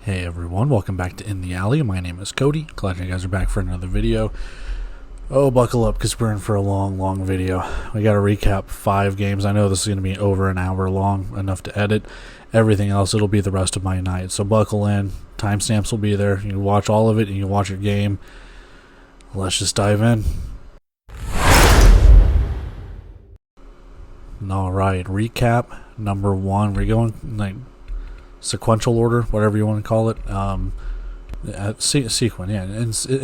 Hey everyone, welcome back to In the Alley. My name is Cody. Glad you guys are back for another video. Oh, buckle up because we're in for a long video. We got to recap 5 games. I know this is going to be over an hour long, enough to edit. Everything else, it'll be the rest of my night. So buckle in. Timestamps will be there. You can watch all of it and you can watch your game. Let's just dive in. Alright, recap number 1. We're going like sequential order, whatever you want to call it. In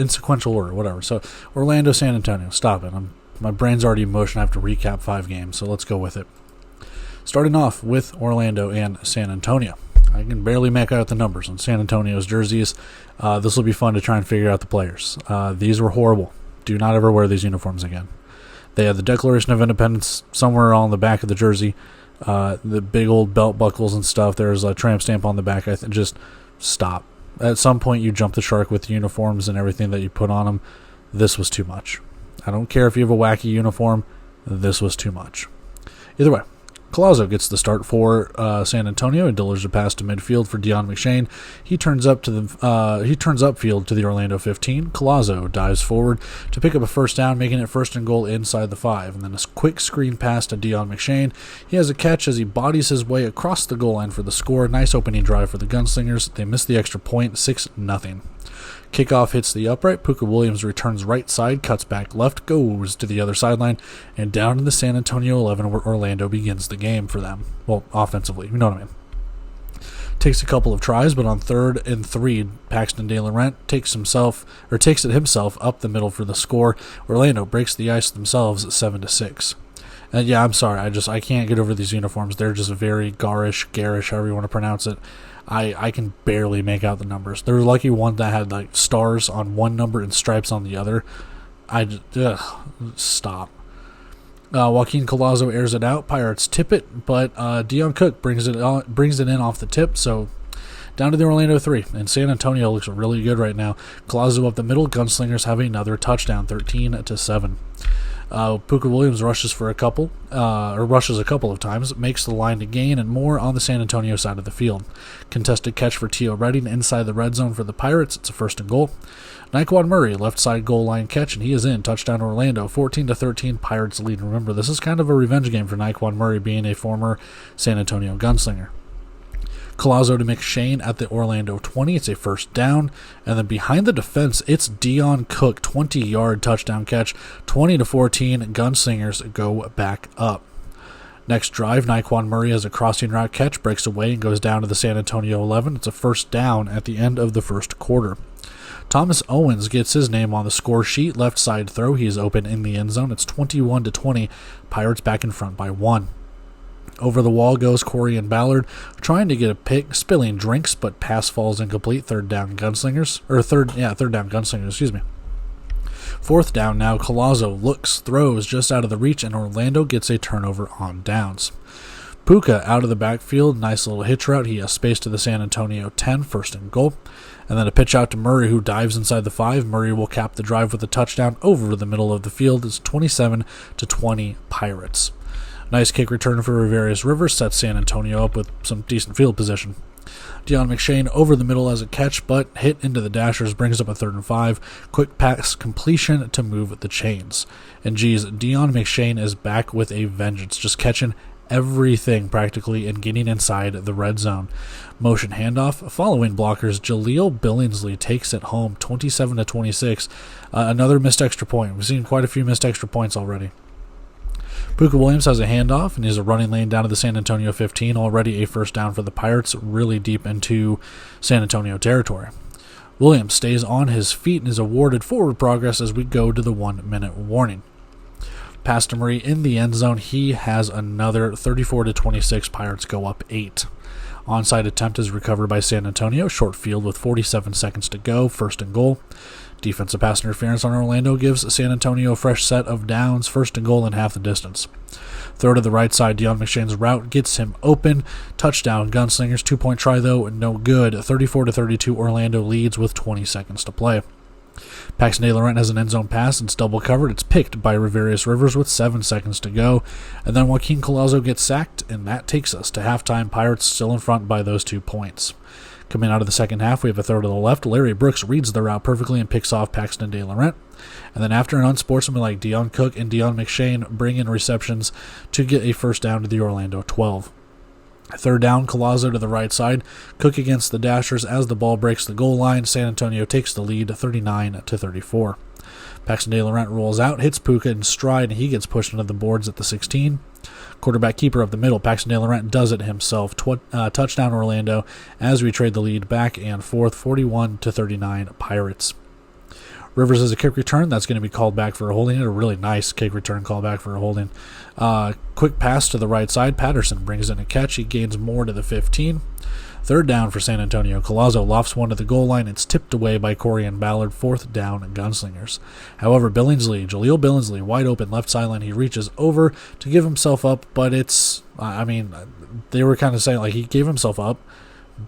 sequential order, whatever. So Orlando, San Antonio. Stop it. My brain's already in motion. I have to recap 5 games, so let's go with it. Starting off with Orlando and San Antonio. I can barely make out the numbers on San Antonio's jerseys. This will be fun to try and figure out the players. These were horrible. Do not ever wear these uniforms again. They had the Declaration of Independence somewhere on the back of the jersey. The big old belt buckles and stuff. There's a tramp stamp on the back. Just stop. At some point, you jump the shark with the uniforms and everything that you put on them. This was too much. I don't care if you have a wacky uniform. This was too much. Either way, Collazo gets the start for San Antonio and delivers a pass to midfield for Deon McShane. He turns upfield to the Orlando 15. Collazo dives forward to pick up a first down, making it first and goal inside the 5. And then a quick screen pass to Deon McShane. He has a catch as he bodies his way across the goal line for the score. Nice opening drive for the Gunslingers. They miss the extra point, 6-0. Kickoff hits the upright. Puka Williams returns right side, cuts back left, goes to the other sideline, and down to the San Antonio 11 where Orlando begins the game for them. Well, offensively, you know what I mean. Takes a couple of tries, but on 3rd and 3, Paxton De Laurent takes it himself up the middle for the score. Orlando breaks the ice themselves 7-6. And yeah, I'm sorry, I can't get over these uniforms. They're just very garish, however you want to pronounce it. I can barely make out the numbers. There was lucky one that had like stars on one number and stripes on the other. Stop. Joaquin Collazo airs it out. Pirates tip it, but Dion Cook brings it in off the tip. So down to the Orlando 3. And San Antonio looks really good right now. Collazo up the middle. Gunslingers have another touchdown, 13-7. Puka Williams rushes a couple of times, makes the line to gain, and more on the San Antonio side of the field. Contested catch for Tio Redding inside the red zone for the Pirates. It's a first and goal. Nyquan Murray, left side goal line catch, and he is in. Touchdown Orlando, 14-13. Pirates lead. Remember, this is kind of a revenge game for Nyquan Murray, being a former San Antonio Gunslinger. Collazo to McShane at the Orlando 20. It's a first down. And then behind the defense, it's Dion Cook, 20-yard touchdown catch, 20-14. Gunslingers go back up. Next drive, Nyquan Murray has a crossing route catch, breaks away, and goes down to the San Antonio 11. It's a first down at the end of the first quarter. Thomas Owens gets his name on the score sheet. Left side throw. He is open in the end zone. It's 21-20. Pirates back in front by 1. Over the wall goes Corey and Ballard, trying to get a pick, spilling drinks, but pass falls incomplete. Third down Gunslingers. Excuse me. Fourth down now. Collazo looks, throws just out of the reach, and Orlando gets a turnover on downs. Puka out of the backfield, nice little hitch route. He has space to the San Antonio 10, first and goal. And then a pitch out to Murray, who dives inside the 5. Murray will cap the drive with a touchdown over the middle of the field. It's 27-20 Pirates. Nice kick return for Riverius Rivers sets San Antonio up with some decent field position. Deon McShane over the middle as a catch, but hit into the dashers, brings up a 3rd and 5. Quick pass completion to move the chains. And geez, Deon McShane is back with a vengeance, just catching everything practically and getting inside the red zone. Motion handoff. Following blockers, Jaleel Billingsley takes it home, 27-26. Another missed extra point. We've seen quite a few missed extra points already. Puka Williams has a handoff, and he's a running lane down to the San Antonio 15. Already a first down for the Pirates, really deep into San Antonio territory. Williams stays on his feet and is awarded forward progress as we go to the 1-minute warning. Pass to Murray in the end zone. He has another 34-26. Pirates go up 8. Onside attempt is recovered by San Antonio. Short field with 47 seconds to go. First and goal. Defensive pass interference on Orlando gives San Antonio a fresh set of downs. First and goal in half the distance. Throw to the right side. Deon McShane's route gets him open. Touchdown Gunslingers. 2-point try though. No good. 34-32. Orlando leads with 20 seconds to play. Paxton De Laurent has an end zone pass. It's double covered. It's picked by Riverius Rivers with 7 seconds to go. And then Joaquin Collazo gets sacked, and that takes us to halftime. Pirates still in front by those 2 points. Coming out of the second half, we have a throw to the left. Larry Brooks reads the route perfectly and picks off Paxton De Laurent. And then after an unsportsmanlike Deion Cook and Deion McShane bring in receptions to get a first down to the Orlando 12. Third down, Collazo to the right side. Cook against the Dashers as the ball breaks the goal line. San Antonio takes the lead 39-34. Paxton De Laurent rolls out, hits Puka in stride, and he gets pushed into the boards at the 16. Quarterback keeper up the middle, Paxton De Laurent does it himself. Touchdown Orlando as we trade the lead back and forth, 41-39 Pirates. Rivers has a kick return. That's going to be called back for a holding. A really nice kick return call back for a holding. Quick pass to the right side. Patterson brings in a catch. He gains more to the 15. Third down for San Antonio. Collazo lofts one to the goal line. It's tipped away by Corian Ballard. Fourth down, Gunslingers. However, Jaleel Billingsley, wide open left sideline. He reaches over to give himself up, but it's, they were kind of saying, like, he gave himself up,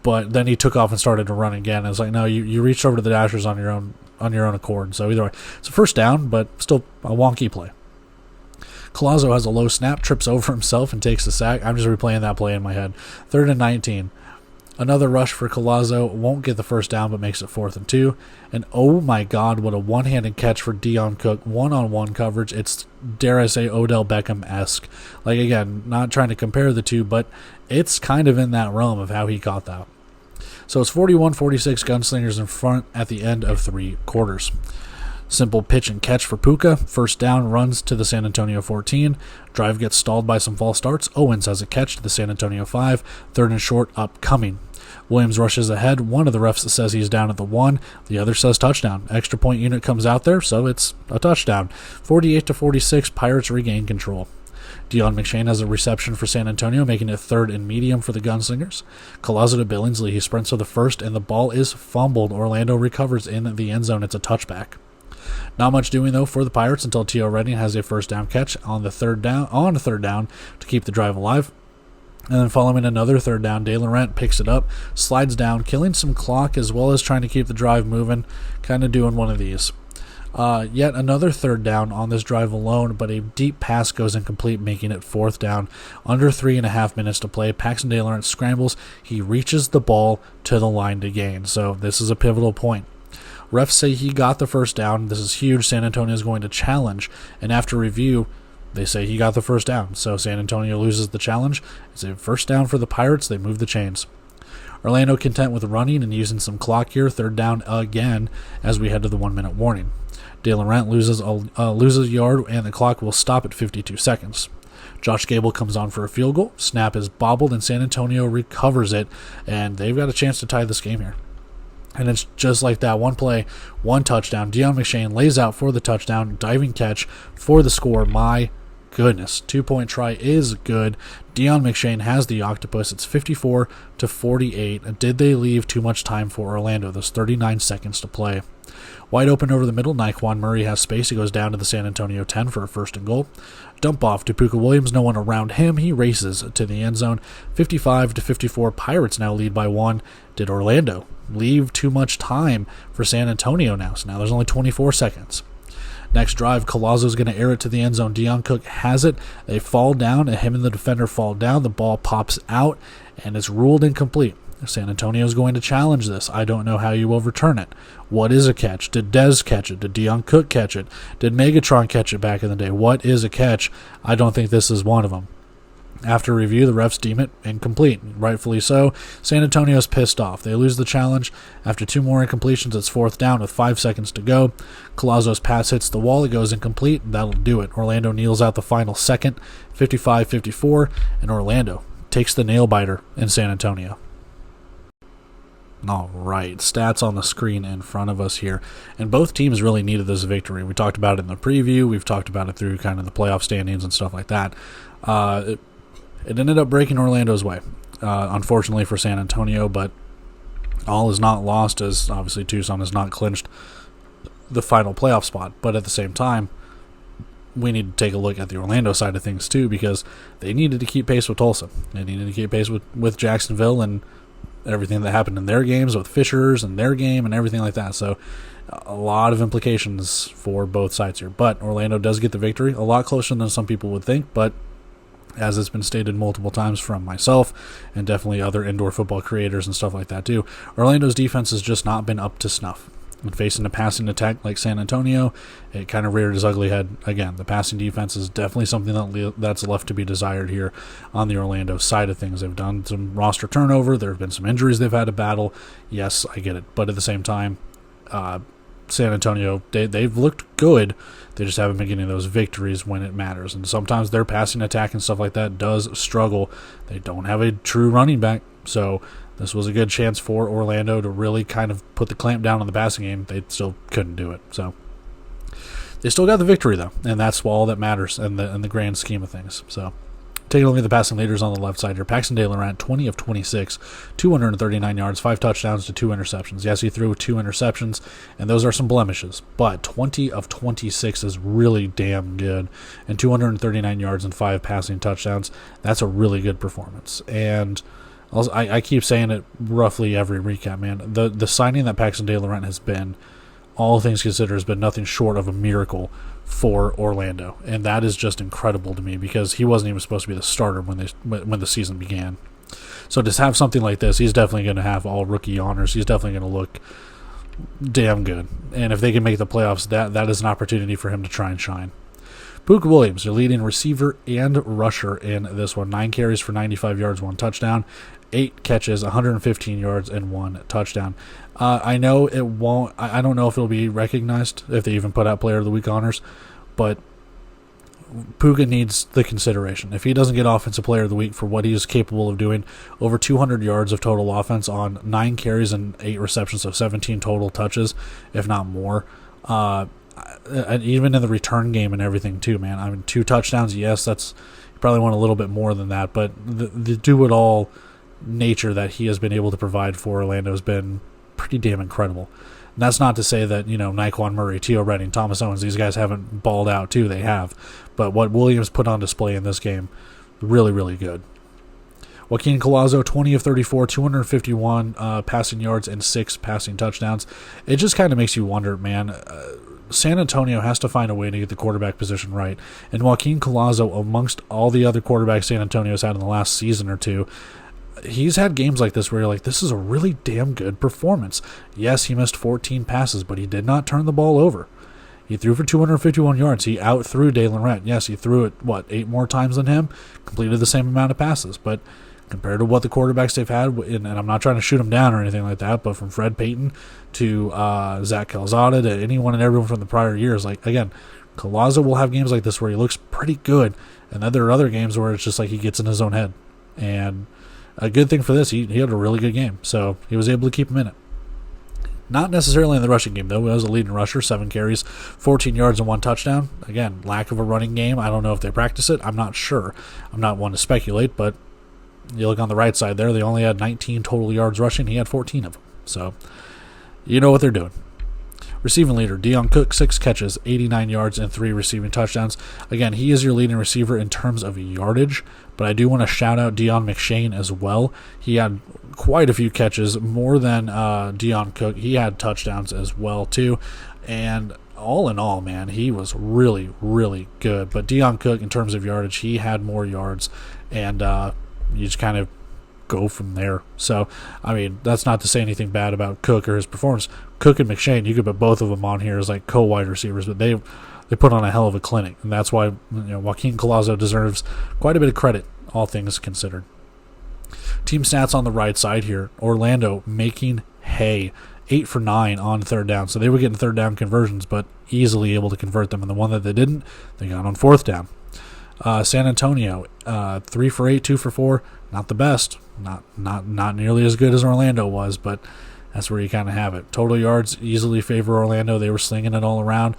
but then he took off and started to run again. It's like, no, you reached over to the Dashers on your own accord. So either way, it's a first down, but still a wonky play. Collazo has a low snap, trips over himself, and takes the sack. I'm just replaying that play in my head. 3rd and 19. Another rush for Collazo. Won't get the first down, but makes it 4th and 2. And oh my God, what a one-handed catch for Deion Cook. One-on-one coverage. It's, dare I say, Odell Beckham-esque. Like, again, not trying to compare the two, but it's kind of in that realm of how he caught that. So it's 41-46 Gunslingers in front at the end of 3 quarters. Simple pitch and catch for Puka. First down, runs to the San Antonio 14. Drive gets stalled by some false starts. Owens has a catch to the San Antonio 5. 3rd and short, upcoming. Williams rushes ahead. One of the refs says he's down at the 1. The other says touchdown. Extra point unit comes out there, so it's a touchdown. 48-46, Pirates regain control. Deion McShane has a reception for San Antonio, making it 3rd and medium for the Gunslingers. Collazo to Billingsley. He sprints to the first, and the ball is fumbled. Orlando recovers in the end zone. It's a touchback. Not much doing, though, for the Pirates until T.O. Redding has a first down catch on the third down to keep the drive alive. And then following another 3rd down, De Laurent picks it up, slides down, killing some clock as well as trying to keep the drive moving, kind of doing one of these. Yet another 3rd down on this drive alone, but a deep pass goes incomplete, making it 4th down. Under 3.5 minutes to play, Paxton De Laurent scrambles. He reaches the ball to the line to gain. So this is a pivotal point. Refs say he got the first down. This is huge. San Antonio is going to challenge, and after review, they say he got the first down. So San Antonio loses the challenge. It's a first down for the Pirates. They move the chains. Orlando content with running and using some clock here. 3rd down again as we head to the 1-minute warning. De Laurent loses a yard, and the clock will stop at 52 seconds. Josh Gable comes on for a field goal. Snap is bobbled, and San Antonio recovers it, and they've got a chance to tie this game here. And it's just like that. One play, one touchdown. Deion McShane lays out for the touchdown. Diving catch for the score. My goodness. 2-point try is good. Deion McShane has the octopus. It's 54-48. Did they leave too much time for Orlando? There's 39 seconds to play. Wide open over the middle. Nyquan Murray has space. He goes down to the San Antonio 10 for a 1st and goal. Dump off to Puka Williams. No one around him. He races to the end zone. 55-54. Pirates now lead by 1. Did Orlando leave too much time for San Antonio now? So now there's only 24 seconds. Next drive, Collazo's going to air it to the end zone. Deion Cook has it. They fall down, and him and the defender fall down. The ball pops out, and it's ruled incomplete. San Antonio's going to challenge this. I don't know how you overturn it. What is a catch? Did Dez catch it? Did Deion Cook catch it? Did Megatron catch it back in the day? What is a catch? I don't think this is one of them. After review, the refs deem it incomplete. Rightfully so. San Antonio's pissed off. They lose the challenge. After 2 more incompletions, it's 4th down with 5 seconds to go. Collazo's pass hits the wall. It goes incomplete. That'll do it. Orlando kneels out the final second, 55-54, and Orlando takes the nail-biter in San Antonio. All right, stats on the screen in front of us here. And both teams really needed this victory. We talked about it in the preview. We've talked about it through kind of the playoff standings and stuff like that. It ended up breaking Orlando's way, unfortunately for San Antonio, but all is not lost, as obviously Tucson has not clinched the final playoff spot. But at the same time, we need to take a look at the Orlando side of things too, because they needed to keep pace with Tulsa. They needed to keep pace with Jacksonville and everything that happened in their games with Fishers and their game and everything like that. So a lot of implications for both sides here. But Orlando does get the victory, a lot closer than some people would think, but as it's been stated multiple times from myself and definitely other indoor football creators and stuff like that too. Orlando's defense has just not been up to snuff. And facing a passing attack like San Antonio, it kind of reared its ugly head again. The passing defense is definitely something that's left to be desired here on the Orlando side of things. They've done some roster turnover. There have been some injuries they've had to battle. Yes, I get it. But at the same time, San Antonio, they've looked good. They just haven't been getting those victories when it matters. And sometimes their passing attack and stuff like that does struggle. They don't have a true running back. So this was a good chance for Orlando to really kind of put the clamp down on the passing game. They still couldn't do it. So they still got the victory, though. And that's all that matters in the grand scheme of things. So taking a look at the passing leaders on the left side here. Paxton De Laurent, 20 of 26, 239 yards, 5 touchdowns to 2 interceptions. Yes, he threw 2 interceptions, and those are some blemishes. But 20 of 26 is really damn good. And 239 yards and 5 passing touchdowns, that's a really good performance. And I keep saying it roughly every recap, man. The signing that Paxton De Laurent has been, all things considered, has been nothing short of a miracle for Orlando, and that is just incredible to me because he wasn't even supposed to be the starter when the season began. So to have something like this, he's definitely going to have all rookie honors. He's definitely going to look damn good, and if they can make the playoffs, that is an opportunity for him to try and shine. Puka Williams, your leading receiver and rusher in this one. 9 carries for 95 yards, 1 touchdown. 8 catches, 115 yards, and 1 touchdown. I know it won't. I don't know if it'll be recognized if they even put out Player of the Week honors, but Puka needs the consideration. If he doesn't get Offensive Player of the Week for what he is capable of doing, over 200 yards of total offense on 9 carries and 8 receptions, so 17 total touches, if not more. And even in the return game and everything too, man. I mean, 2 touchdowns, yes, that's you probably want a little bit more than that, but the do-it-all nature that he has been able to provide for Orlando has been pretty damn incredible. And that's not to say that, Nyquan Murray, Teo Redding, Thomas Owens, these guys haven't balled out too. They have. But what Williams put on display in this game, really, really good. Joaquin Collazo, 20 of 34, 251 passing yards and 6 passing touchdowns. It just kind of makes you wonder, man. San Antonio has to find a way to get the quarterback position right. And Joaquin Collazo, amongst all the other quarterbacks San Antonio's had in the last season or two, he's had games like this where you're like, this is a really damn good performance. Yes, he missed 14 passes, but he did not turn the ball over. He threw for 251 yards. He out-threw De Laurent. Yes, he threw it, 8 more times than him, completed the same amount of passes. But compared to what the quarterbacks they've had, and I'm not trying to shoot him down or anything like that, but from Fred Payton to Zach Calzada to anyone and everyone from the prior years, again, Collazo will have games like this where he looks pretty good, and then there are other games where it's just like he gets in his own head. And a good thing for this, he had a really good game, so he was able to keep him in it. Not necessarily in the rushing game, though. He was a leading rusher, 7 carries, 14 yards, and 1 touchdown. Again, lack of a running game. I don't know if they practice it. I'm not sure. I'm not one to speculate, but you look on the right side there, they only had 19 total yards rushing. He had 14 of them. So, you know what they're doing. Receiving leader, Deion Cook, 6 catches, 89 yards, and 3 receiving touchdowns. Again, he is your leading receiver in terms of yardage, but I do want to shout out Deion McShane as well. He had quite a few catches, more than Deion Cook. He had touchdowns as well, too. And all in all, man, he was really, really good. But Deion Cook, in terms of yardage, he had more yards, and you just kind of go from there. So, I mean, that's not to say anything bad about Cook or his performance. Cook and McShane, you could put both of them on here as co-wide receivers, but they put on a hell of a clinic, and that's why Joaquin Collazo deserves quite a bit of credit, all things considered. Team stats on the right side here. Orlando making hay. 8 for 9 on 3rd down. So they were getting 3rd down conversions, but easily able to convert them. And the one that they didn't, they got on 4th down. San Antonio, 3 for 8, 2 for 4. Not the best. Not nearly as good as Orlando was, but that's where you kind of have it. Total yards easily favor Orlando. They were slinging it all around.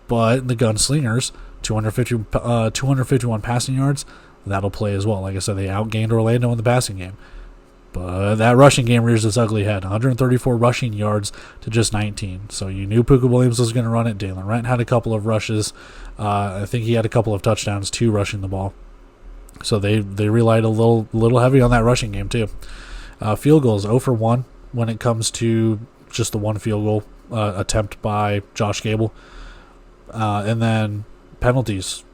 But the gunslingers, 251 passing yards, that'll play as well. Like I said, they outgained Orlando in the passing game. But that rushing game rears its ugly head. 134 rushing yards to just 19. So you knew Puka Williams was going to run it. De Laurent had a couple of rushes. I think he had a couple of touchdowns too, rushing the ball. So they relied a little heavy on that rushing game too. Field goals, 0 for 1 when it comes to just the one field goal attempt by Josh Gable. And then penalties,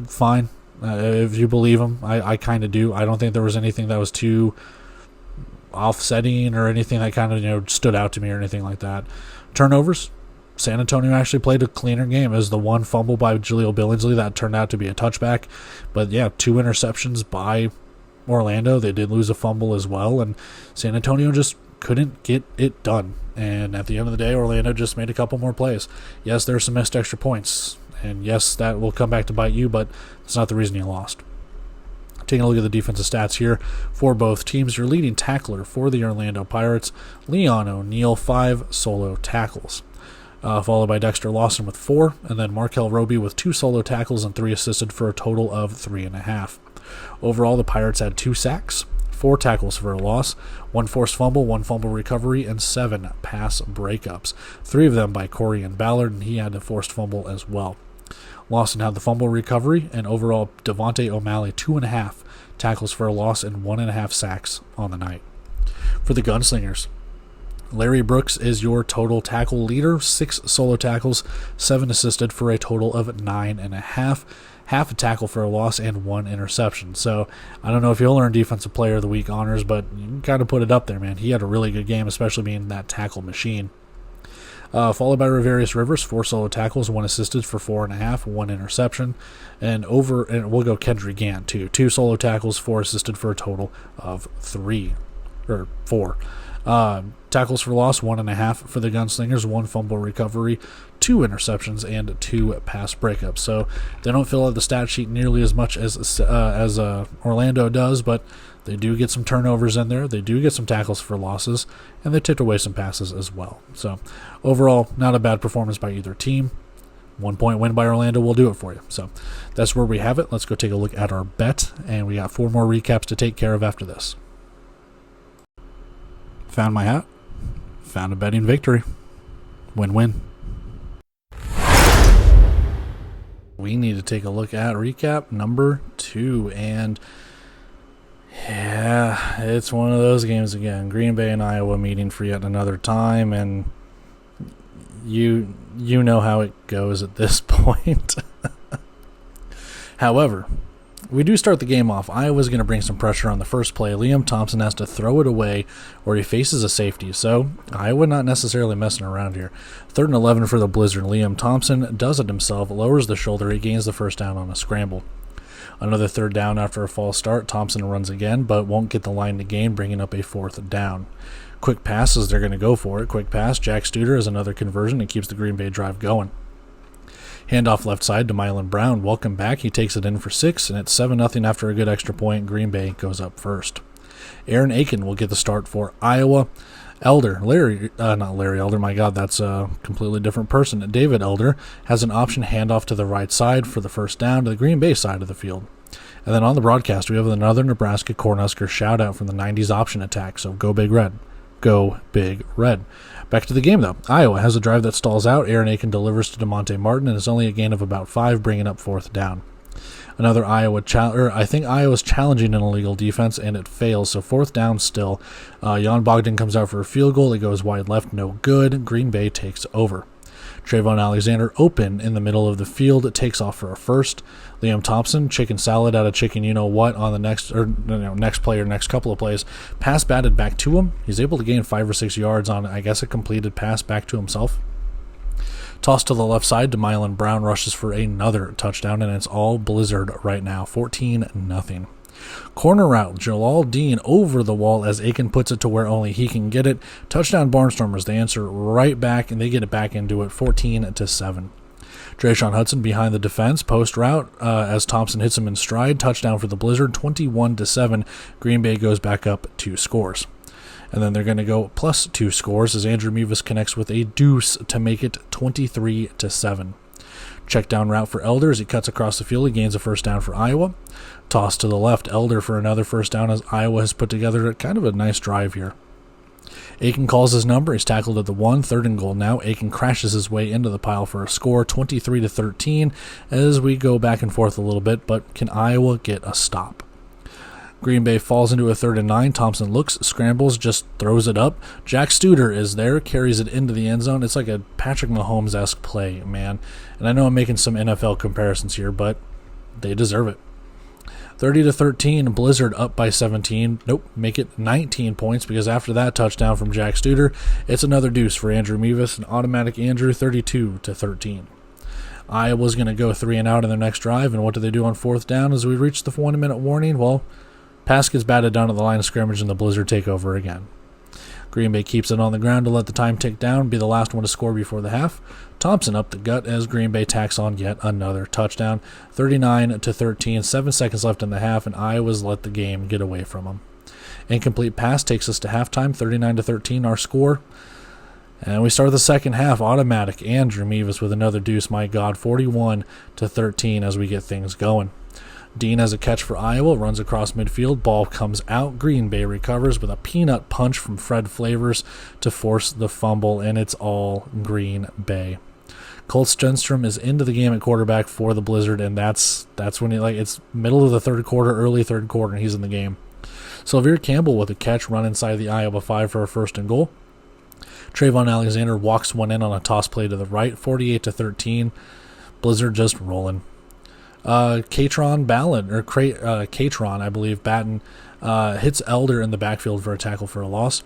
fine. If you believe him, I kind of do. I don't think there was anything that was too offsetting or anything that kind of stood out to me or anything like that. Turnovers. San Antonio actually played a cleaner game. As the one fumble by Jaleel Billingsley that turned out to be a touchback. But yeah, 2 interceptions by Orlando. They did lose a fumble as well, and San Antonio just couldn't get it done. And at the end of the day, Orlando just made a couple more plays. Yes, there's some missed extra points, and yes, that will come back to bite you, but it's not the reason you lost. Taking a look at the defensive stats here for both teams, your leading tackler for the Orlando Pirates, Leon O'Neal, 5 solo tackles. Followed by Dexter Lawson with 4, and then Markel Roby with 2 solo tackles and 3 assisted for a total of 3.5. Overall, the Pirates had 2 sacks, 4 tackles for a loss, 1 forced fumble, 1 fumble recovery, and 7 pass breakups. 3 of them by Corian Ballard, and he had a forced fumble as well. Lawson had the fumble recovery, and overall, Devontae O'Malley 2.5 tackles for a loss and 1.5 sacks on the night. For the Gunslingers, Larry Brooks is your total tackle leader, 6 solo tackles, 7 assisted for a total of 9.5, half a tackle for a loss, and 1 interception. So I don't know if he'll earn Defensive Player of the Week honors, but you can kind of put it up there, man. He had a really good game, especially being that tackle machine. Followed by Ravarius Rivers, 4 solo tackles, 1 assisted for 4.5, 1 interception, and we'll go Kendry Gant too, 2 solo tackles, 4 assisted for a total of 4. Tackles for loss, 1.5 for the Gunslingers, 1 fumble recovery, 2 interceptions, and 2 pass breakups. So they don't fill out the stat sheet nearly as much as Orlando does, but they do get some turnovers in there. They do get some tackles for losses, and they tipped away some passes as well. So overall, not a bad performance by either team. 1 point win by Orlando will do it for you. So that's where we have it. Let's go take a look at our bet, and we got 4 more recaps to take care of after this. Found my hat. Found a betting victory. Win-win. We need to take a look at recap number 2, and yeah, it's one of those games again. Green Bay and Iowa meeting for yet another time, and you know how it goes at this point. However, we do start the game off. Iowa's going to bring some pressure on the first play. Liam Thompson has to throw it away or he faces a safety. So Iowa not necessarily messing around here. 3rd and 11 for the Blizzard. Liam Thompson does it himself, lowers the shoulder. He gains the first down on a scramble. Another 3rd down after a false start. Thompson runs again, but won't get the line to gain, bringing up a 4th down. Quick passes, they're going to go for it. Quick pass, Jack Studer has another conversion and keeps the Green Bay drive going. Handoff left side to Mylan Brown. Welcome back. He takes it in for 6, and it's 7-0 after a good extra point. Green Bay goes up first. Aaron Aiken will get the start for Iowa. Not Larry Elder, my God, that's a completely different person. David Elder has an option handoff to the right side for the first down to the Green Bay side of the field. And then on the broadcast, we have another Nebraska Cornhusker shout out from the 90s option attack. So go Big Red. Go Big Red. Back to the game, though. Iowa has a drive that stalls out. Aaron Aiken delivers to DeMonte Martin, and it's only a gain of about 5, bringing up 4th down. Another I think Iowa's challenging an illegal defense, and it fails, so 4th down still. Jan Bogdan comes out for a field goal. It goes wide left, no good. Green Bay takes over. Trayvon Alexander open in the middle of the field. It takes off for a first. Liam Thompson, chicken salad out of chicken you-know-what on the next play or next couple of plays. Pass batted back to him. He's able to gain 5 or 6 yards on, I guess, a completed pass back to himself. Toss to the left side to Mylan Brown, rushes for another touchdown, and it's all Blizzard right now, 14-0. Corner route, Jalal Dean over the wall as Aiken puts it to where only he can get it. Touchdown Barnstormers, they answer right back, and they get it back into it, 14-7. Trayshawn Hudson behind the defense, post route as Thompson hits him in stride. Touchdown for the Blizzard, 21-7. Green Bay goes back up 2 scores. And then they're going to go plus 2 scores as Andrew Mevis connects with a deuce to make it 23-7. Check down route for Elder as he cuts across the field. He gains a first down for Iowa. Toss to the left, Elder for another first down as Iowa has put together kind of a nice drive here. Aiken calls his number. He's tackled at the 1, 3rd and goal now. Aiken crashes his way into the pile for a score, 23-13, as we go back and forth a little bit, but can Iowa get a stop? Green Bay falls into a 3rd and 9. Thompson looks, scrambles, just throws it up. Jack Studer is there, carries it into the end zone. It's like a Patrick Mahomes-esque play, man. And I know I'm making some NFL comparisons here, but they deserve it. 30-13, Blizzard up by 17. Nope, make it 19 points because after that touchdown from Jack Studer, it's another deuce for Andrew Mevis, an automatic Andrew, 32-13. Iowa's going to go 3 and out in their next drive, and what do they do on fourth down as we reach the 1-minute warning? Well, pass gets batted down at the line of scrimmage, and the Blizzard take over again. Green Bay keeps it on the ground to let the time tick down, be the last one to score before the half. Thompson up the gut as Green Bay tacks on yet another touchdown. 39-13, 7 seconds left in the half, and Iowa's let the game get away from them. Incomplete pass takes us to halftime, 39-13, our score. And we start the second half, automatic. Andrew Mevis with another deuce, my God, 41-13 as we get things going. Dean has a catch for Iowa, runs across midfield, ball comes out. Green Bay recovers with a peanut punch from Fred Flavors to force the fumble, and it's all Green Bay. Colt Stenstrom is into the game at quarterback for the Blizzard, and that's when it's middle of the third quarter, early third quarter, and he's in the game. Sylvere Campbell with a catch, run inside the Iowa 5 for a 1st and goal. Trayvon Alexander walks one in on a toss play to the right, 48-13. Blizzard just rolling. Catron, I believe, Batten hits Elder in the backfield for a tackle for a loss.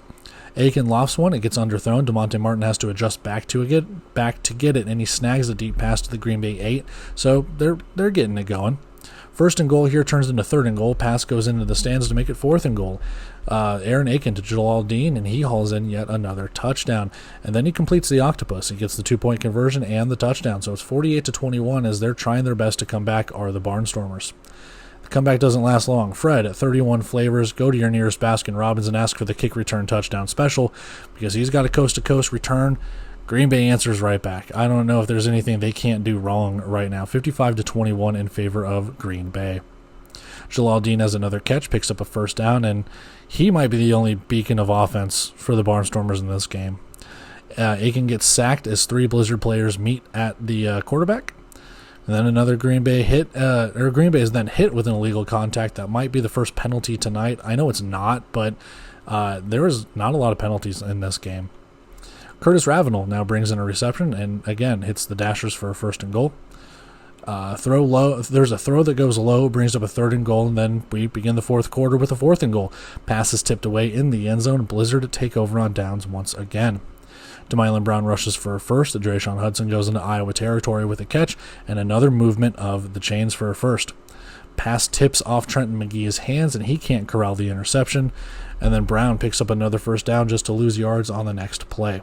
Aiken lofts one, it gets underthrown. DeMonte Martin has to adjust back to get it, and he snags a deep pass to the Green Bay 8. So they're getting it going. 1st and goal here turns into 3rd and goal. Pass goes into the stands to make it 4th and goal. Aaron Aiken to Jalal Dean, and he hauls in yet another touchdown. And then he completes the octopus. He gets the 2-point conversion and the touchdown. So it's 48-21 as they're trying their best to come back, are the Barnstormers. The comeback doesn't last long. Fred at 31 Flavors, go to your nearest Baskin-Robbins and ask for the kick return touchdown special because he's got a coast-to-coast return. Green Bay answers right back. I don't know if there's anything they can't do wrong right now. 55-21 in favor of Green Bay. Jalal Dean has another catch, picks up a 1st down, and he might be the only beacon of offense for the Barnstormers in this game. Aiken gets sacked as 3 Blizzard players meet at the quarterback. And then another Green Bay hit, Green Bay is then hit with an illegal contact. That might be the first penalty tonight. I know it's not, but there is not a lot of penalties in this game. Curtis Ravenel now brings in a reception and, again, hits the Dashers for a 1st and goal. Throw low. There's a throw that goes low, brings up a 3rd and goal, and then we begin the 4th quarter with a 4th and goal. Pass is tipped away in the end zone. Blizzard to take over on downs once again. Demylon Brown rushes for a 1st. Drayshawn Hudson goes into Iowa territory with a catch, and another movement of the chains for a 1st. Pass tips off Trenton McGee's hands, and he can't corral the interception. And then Brown picks up another 1st down just to lose yards on the next play.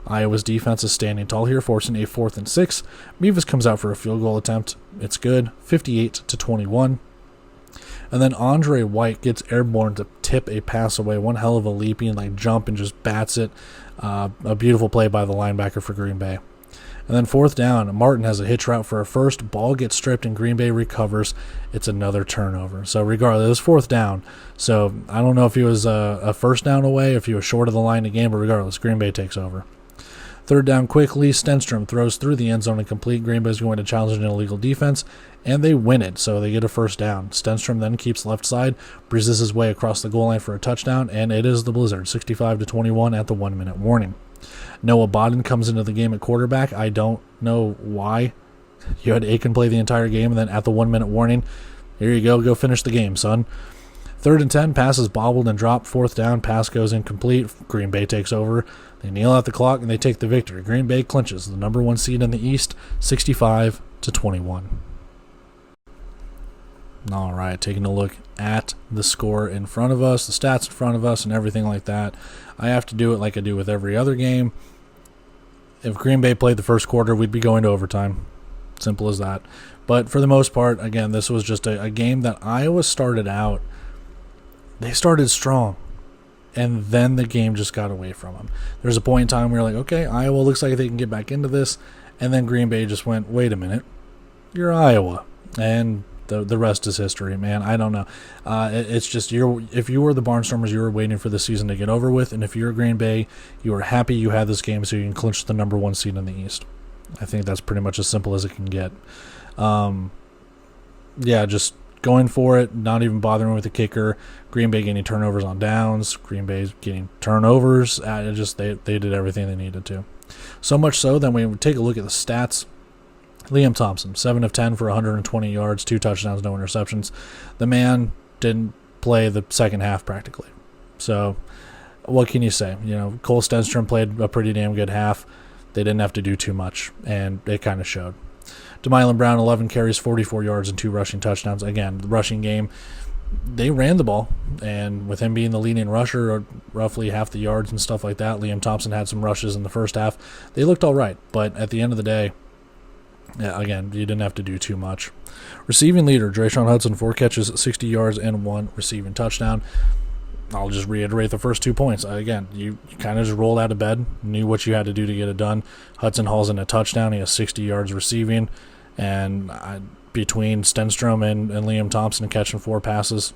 Iowa's defense is standing tall here, forcing a 4th and 6. Mevis comes out for a field goal attempt. It's good, 58-21. And then Andre White gets airborne to tip a pass away. One hell of a leaping, jump and just bats it. A beautiful play by the linebacker for Green Bay. And then 4th down, Martin has a hitch route for a 1st. Ball gets stripped and Green Bay recovers. It's another turnover. So regardless, it was 4th down. So I don't know if he was a 1st down away, if he was short of the line again, but regardless, Green Bay takes over. 3rd down quickly, Stenstrom throws through the end zone and complete. Green Bay's going to challenge an illegal defense, and they win it, so they get a 1st down. Stenstrom then keeps left side, breezes his way across the goal line for a touchdown, and it is the Blizzard, 65-21 at the 1-minute warning. Noah Bodden comes into the game at quarterback. I don't know why. You had Aiken play the entire game, and then at the 1-minute warning, here you go finish the game, son. 3rd and 10, pass is bobbled and dropped. 4th down, pass goes incomplete. Green Bay takes over. They kneel out the clock, and they take the victory. Green Bay clinches the number 1 seed in the East, 65-21. All right, taking a look at the score in front of us, the stats in front of us, and everything like that. I have to do it like I do with every other game. If Green Bay played the first quarter, we'd be going to overtime. Simple as that. But for the most part, again, this was just a game that Iowa started out. They started strong, and then the game just got away from them. There's a point in time where you're like, okay, Iowa looks like they can get back into this, and then Green Bay just went, wait a minute, you're Iowa, and the rest is history, man. I don't know. It's just if you were the Barnstormers, you were waiting for the season to get over with, and if you're Green Bay, you were happy you had this game so you can clinch the number 1 seed in the East. I think that's pretty much as simple as it can get. Just going for it, not even bothering with the kicker. Green Bay getting turnovers on downs. Green Bay getting turnovers. They did everything they needed to. So much so that when we take a look at the stats, Liam Thompson, 7 of 10 for 120 yards, 2 touchdowns, no interceptions. The man didn't play the second half practically. So what can you say? Cole Stenstrom played a pretty damn good half. They didn't have to do too much, and it kind of showed. Demylon Brown, 11 carries, 44 yards, and 2 rushing touchdowns. Again, the rushing game, they ran the ball, and with him being the leading rusher, roughly half the yards and stuff like that, Liam Thompson had some rushes in the first half. They looked all right, but at the end of the day, again, you didn't have to do too much. Receiving leader, Drayshawn Hudson, 4 catches, 60 yards, and 1 receiving touchdown. I'll just reiterate the first 2 points. Again, you kind of just rolled out of bed, knew what you had to do to get it done. Hudson hauls in a touchdown. He has 60 yards receiving. And between Stenstrom and Liam Thompson catching 4 passes,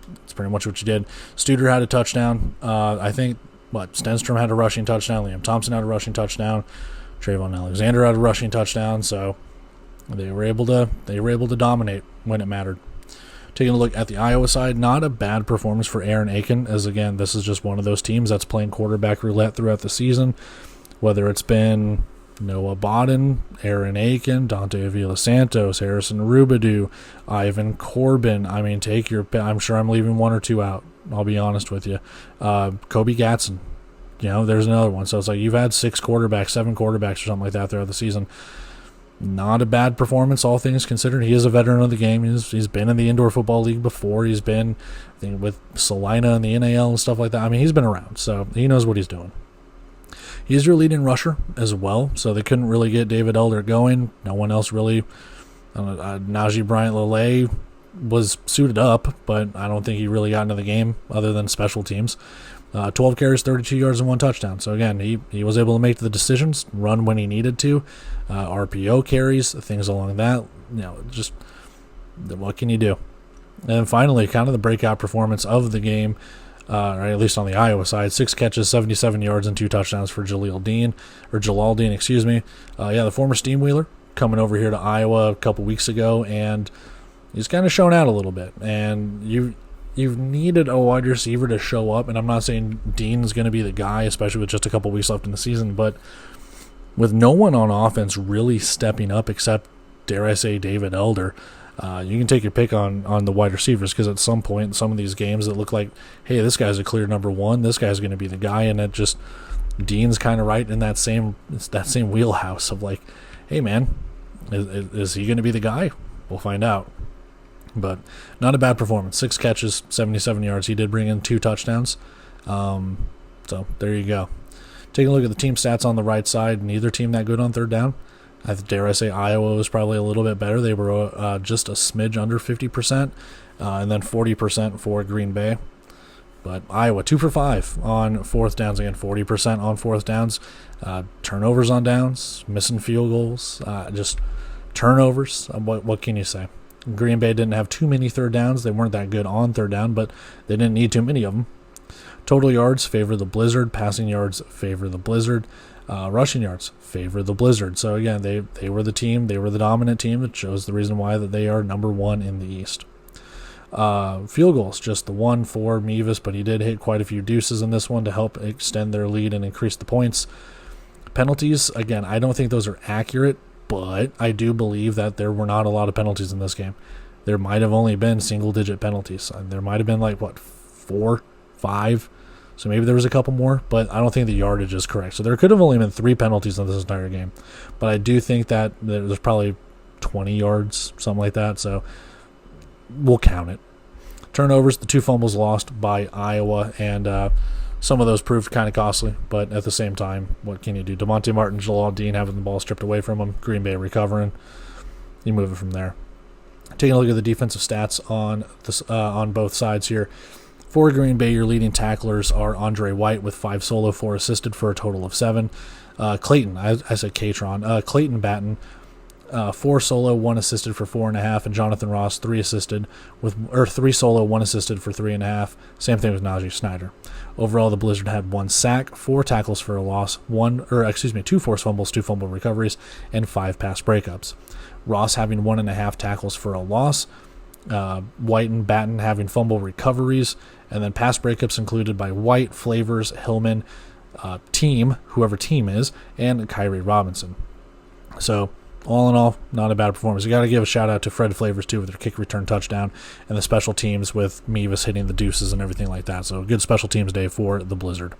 that's pretty much what you did. Studer had a touchdown. I think, Stenstrom had a rushing touchdown. Liam Thompson had a rushing touchdown. Trayvon Alexander had a rushing touchdown. So they were able to dominate when it mattered. Taking a look at the Iowa side, not a bad performance for Aaron Aiken, as again, this is just one of those teams that's playing quarterback roulette throughout the season. Whether it's been Noah Bodden, Aaron Aiken, Dante Avila Santos, Harrison Rubidoux, Ivan Corbin. I mean, I'm sure I'm leaving 1 or 2 out. I'll be honest with you. Kobe Gatson, there's another one. So it's like you've had 7 quarterbacks or something like that throughout the season. Not a bad performance, all things considered. He is a veteran of the game. He's been in the Indoor Football League before. He's been, I think, with Salina and the NAL and stuff like that. I mean, he's been around, so he knows what he's doing. He's your leading rusher as well, so they couldn't really get David Elder going. No one else really. Najee Bryant-Lele was suited up, but I don't think he really got into the game other than special teams. 12 carries, 32 yards, and 1 touchdown. So, again, he was able to make the decisions, run when he needed to. RPO carries, things along that. Just what can you do? And then finally, kind of the breakout performance of the game, or at least on the Iowa side, 6 catches, 77 yards, and 2 touchdowns for Jalal Dean, excuse me. The former Steamwheeler coming over here to Iowa a couple weeks ago, and he's kind of shown out a little bit. And you've needed a wide receiver to show up, and I'm not saying Dean's going to be the guy, especially with just a couple weeks left in the season, but with no one on offense really stepping up except, dare I say, David Elder, you can take your pick on the wide receivers, because at some point in some of these games that look like, hey, this guy's a clear number 1, this guy's going to be the guy, and it just, Dean's kind of right in that same wheelhouse of like, hey man, is he going to be the guy? We'll find out. But not a bad performance. 6 catches, 77 yards. He did bring in 2 touchdowns. So there you go. Taking a look at the team stats on the right side, neither team that good on third down. Dare I say Iowa was probably a little bit better. They were just a smidge under 50%, and then 40% for Green Bay. But Iowa, 2 for 5 on 4th downs. Again, 40% on 4th downs. Turnovers on downs, missing field goals, just turnovers. What can you say? Green Bay didn't have too many third downs. They weren't that good on third down, but they didn't need too many of them. Total yards favor the Blizzard. Passing yards favor the Blizzard. Rushing yards favor the Blizzard. So again, they were the team. They were the dominant team. It shows the reason why that they are number 1 in the East. Field goals, just the 1 for Mevis, but he did hit quite a few deuces in this one to help extend their lead and increase the points. Penalties, again, I don't think those are accurate, but I do believe that there were not a lot of penalties in this game. There might have only been single-digit penalties. There might have been 4, 5. So maybe there was a couple more, but I don't think the yardage is correct. So there could have only been 3 penalties in this entire game. But I do think that there's probably 20 yards, something like that. So we'll count it. Turnovers, the 2 fumbles lost by Iowa, and some of those proved kind of costly, but at the same time, what can you do? DeMonte Martin, Jalal Dean having the ball stripped away from him, Green Bay recovering. You move it from there. Taking a look at the defensive stats on both sides here. For Green Bay, your leading tacklers are Andre White with 5 solo, 4 assisted for a total of 7. Clayton, I said Catron. Clayton Batten, 4 solo, 1 assisted for 4.5, and Jonathan Ross 3 solo, 1 assisted for 3.5. Same thing with Najee Snyder. Overall, the Blizzard had 1 sack, 4 tackles for a loss, 2 forced fumbles, 2 fumble recoveries, and 5 pass breakups. Ross having 1.5 tackles for a loss, White and Batten having fumble recoveries, and then pass breakups included by White, Flavors, Hillman, whoever team is, and Kyrie Robinson. So all in all, not a bad performance. You got to give a shout out to Fred Flavors too with their kick return touchdown and the special teams with Mevis hitting the deuces and everything like that. So good special teams day for the Blizzard.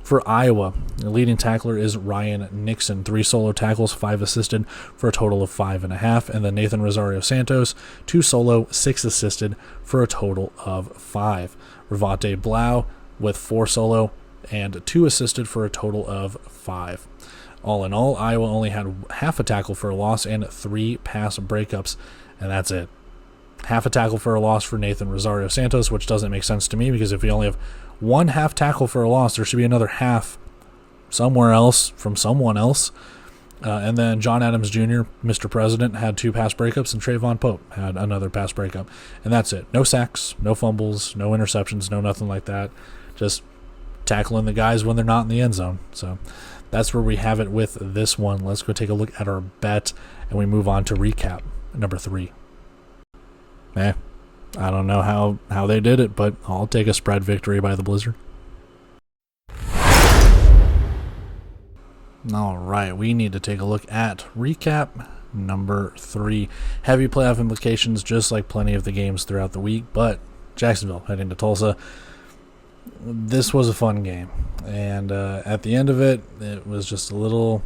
For Iowa, the leading tackler is Ryan Nixon. 3 solo tackles, 5 assisted for a total of 5.5. And then Nathan Rosario Santos, 2 solo, 6 assisted for a total of 5. Ravate Blau with 4 solo and 2 assisted for a total of 5. All in all, Iowa only had half a tackle for a loss and 3 pass breakups, and that's it. Half a tackle for a loss for Nathan Rosario Santos, which doesn't make sense to me because if we only have 1 half tackle for a loss, there should be another half somewhere else from someone else. And then John Adams Jr., Mr. President, had 2 pass breakups, and Trayvon Pope had another pass breakup. And that's it. No sacks, no fumbles, no interceptions, no nothing like that. Just tackling the guys when they're not in the end zone. So that's where we have it with this one. Let's go take a look at our bet, and we move on to recap number 3. I don't know how they did it, but I'll take a spread victory by the Blizzard. All right, we need to take a look at recap number 3. Heavy playoff implications, just like plenty of the games throughout the week, but Jacksonville heading to Tulsa. This was a fun game, and at the end of it, it was just a little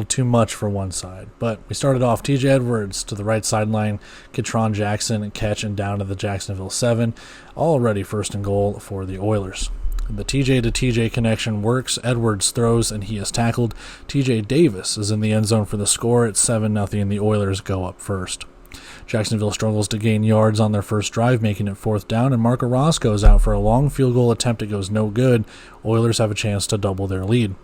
too much for one side. But we started off TJ Edwards to the right sideline, Ketron Jackson catch and down to the Jacksonville 7, already first and goal for the Oilers. The TJ to TJ connection works. Edwards throws and he is tackled. TJ Davis is in the end zone for the score. It's 7-0. The Oilers go up first. Jacksonville struggles to gain yards on their first drive, making it 4th down, and Mark Orozco goes out for a long field goal attempt. It goes no good. Oilers have a chance to double their lead.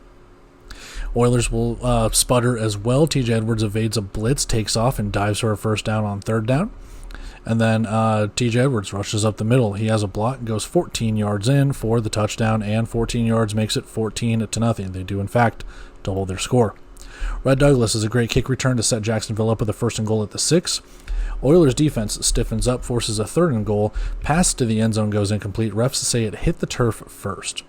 Oilers will sputter as well. TJ Edwards evades a blitz, takes off, and dives for a first down on 3rd down. And then TJ Edwards rushes up the middle. He has a block and goes 14 yards in for the touchdown, and 14 yards makes it 14-0. They do, in fact, double their score. Red Douglas is a great kick return to set Jacksonville up with a 1st and goal at the 6. Oilers defense stiffens up, forces a 3rd and goal. Pass to the end zone goes incomplete. Refs say it hit the turf first.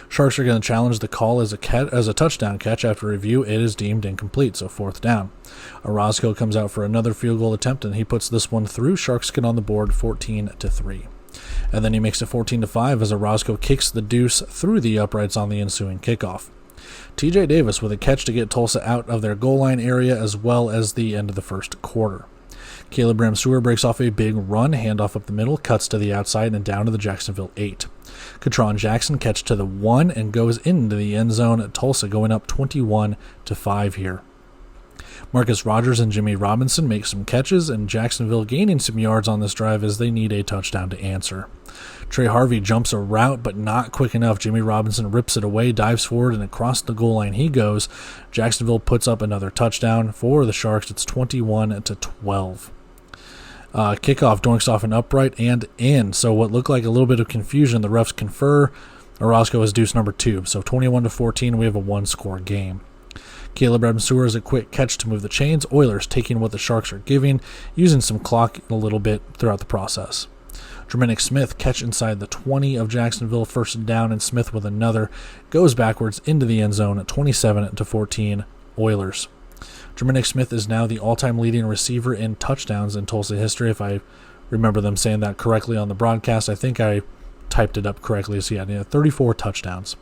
Sharks are going to challenge the call as a touchdown catch. After review, it is deemed incomplete, so 4th down. Orozco comes out for another field goal attempt, and he puts this one through. Sharks get on the board 14-3. And then he makes it 14-5 as Orozco kicks the deuce through the uprights on the ensuing kickoff. TJ Davis with a catch to get Tulsa out of their goal line area as well as the end of the first quarter. Caleb Ramseur breaks off a big run, handoff up the middle, cuts to the outside and down to the Jacksonville 8. Ketron Jackson catch to the 1 and goes into the end zone. Tulsa going up 21-5 here. Marcus Rogers and Jimmy Robinson make some catches, and Jacksonville gaining some yards on this drive as they need a touchdown to answer. Trey Harvey jumps a route, but not quick enough. Jimmy Robinson rips it away, dives forward, and across the goal line he goes. Jacksonville puts up another touchdown for the Sharks. It's 21-12. Kickoff doinks off an upright and in. So what looked like a little bit of confusion, the refs confer. Orozco is deuce number 2. So 21-14, we have a 1-score game. Caleb Ramseur is a quick catch to move the chains. Oilers taking what the Sharks are giving, using some clock a little bit throughout the process. Dremenick Smith catch inside the 20 of Jacksonville, 1st down, and Smith with another goes backwards into the end zone at 27-14 Oilers. Dremenick Smith is now the all-time leading receiver in touchdowns in Tulsa history. If I remember them saying that correctly on the broadcast, I think I typed it up correctly. So yeah, 34 touchdowns.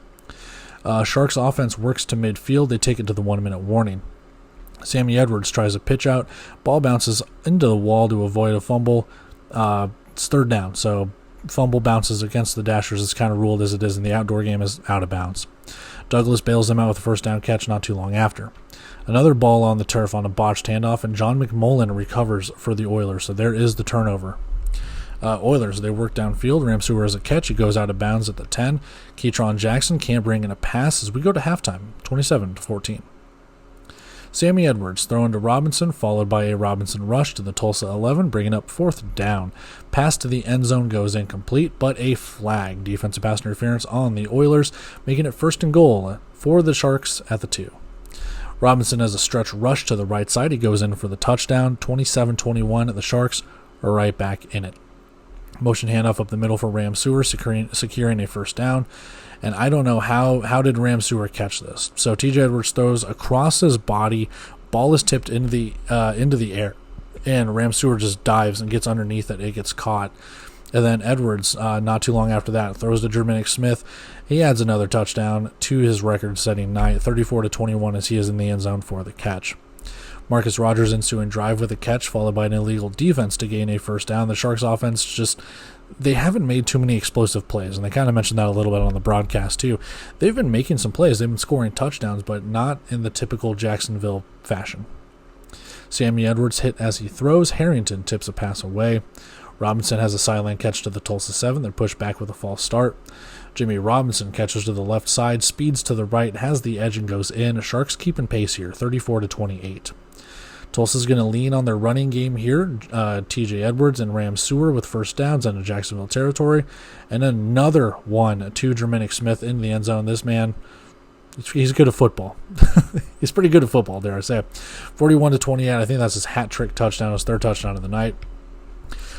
Sharks offense works to midfield. They take it to the 1-minute warning. Sammy Edwards tries a pitch out. Ball bounces into the wall to avoid a fumble. It's 3rd down, so fumble bounces against the Dashers. It's kind of ruled as it is in the outdoor game is out of bounds. Douglas bails them out with a 1st down catch not too long after. Another ball on the turf on a botched handoff, and John McMullen recovers for the Oilers, so there is the turnover. Oilers, they work downfield. Ramseur has a catch. He goes out of bounds at the 10. Ketron Jackson can't bring in a pass as we go to halftime, 27-14. Sammy Edwards throwing to Robinson, followed by a Robinson rush to the Tulsa 11, bringing up 4th down. Pass to the end zone goes incomplete, but a flag. Defensive pass interference on the Oilers, making it 1st and goal for the Sharks at the 2. Robinson has a stretch rush to the right side. He goes in for the touchdown, 27-21. The Sharks are right back in it. Motion handoff up the middle for Ramseur, securing a 1st down. And I don't know how did Ramseur catch this. So TJ Edwards throws across his body, Ball is tipped into the air, and Ramseur just dives and gets underneath it. It gets caught. And then Edwards, not too long after that, throws to Jermaine Smith. He adds another touchdown to his record-setting night, 34-21, as he is in the end zone for the catch. Marcus Rogers' ensuing drive with a catch, followed by an illegal defense to gain a first down. The Sharks offense they haven't made too many explosive plays, and they kind of mentioned that a little bit on the broadcast too. They've been making some plays. They've been scoring touchdowns, but not in the typical Jacksonville fashion. Sammy Edwards hit as he throws. Harrington tips a pass away. Robinson has a sideline catch to the Tulsa 7. They're pushed back with a false start. Jimmy Robinson catches to the left side, speeds to the right, has the edge, and goes in. Sharks keeping pace here, 34-28. Tulsa's going to lean on their running game here. TJ Edwards and Ramseur with first downs into Jacksonville territory. And another one to Jermaine Smith in the end zone. This man, he's good at football. He's pretty good at football, dare I say. 41-28. I think that's his hat trick touchdown, his third touchdown of the night.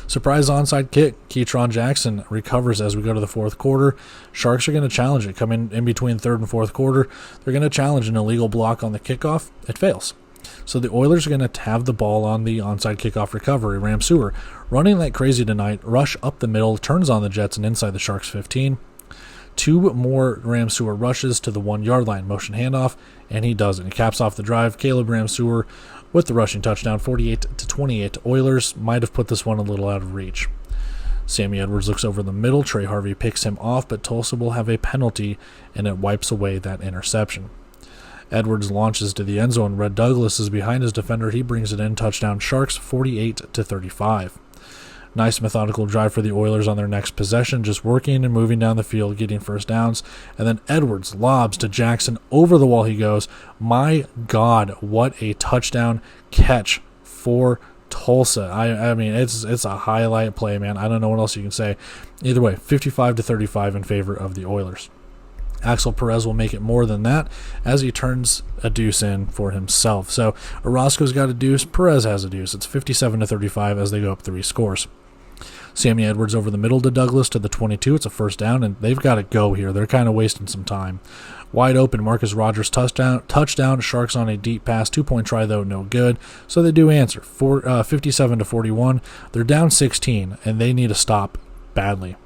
Surprise onside kick. Keytron Jackson recovers as we go to the fourth quarter. Sharks are going to challenge it. Coming in between third and fourth quarter, they're going to challenge an illegal block on the kickoff. It fails. So the Oilers are going to have the ball on the onside kickoff recovery. Ramseur running like crazy tonight. Rush up the middle, turns on the Jets and inside the Sharks 15. Two more Ramseur rushes to the 1 yard line. Motion handoff, and he does it. He caps off the drive. Caleb Ramseur with the rushing touchdown, 48-28. Oilers might have put this one a little out of reach. Sammy Edwards looks over the middle. Trey Harvey picks him off, but Tulsa will have a penalty, and it wipes away that interception. Edwards launches to the end zone. Red Douglas is behind his defender. He brings it in. Touchdown Sharks, 48-35. Nice methodical drive for the Oilers on their next possession, just working and moving down the field, getting first downs. And then Edwards lobs to Jackson. Over the wall he goes. My God, what a touchdown catch for Tulsa. I mean, it's a highlight play, man. I don't know what else you can say. Either way, 55-35 in favor of the Oilers. Axel Perez will make it more than that as he turns a deuce in for himself. So Orozco's got a deuce, Perez has a deuce. It's 57-35 as they go up 3 scores. Sammy Edwards over the middle to Douglas to the 22. It's a first down, and they've got to go here. They're kind of wasting some time. Wide open, Marcus Rogers touchdown. Sharks on a deep pass. 2-point try, though, no good. So they do answer. 57-41. They're down 16, and they need a stop badly.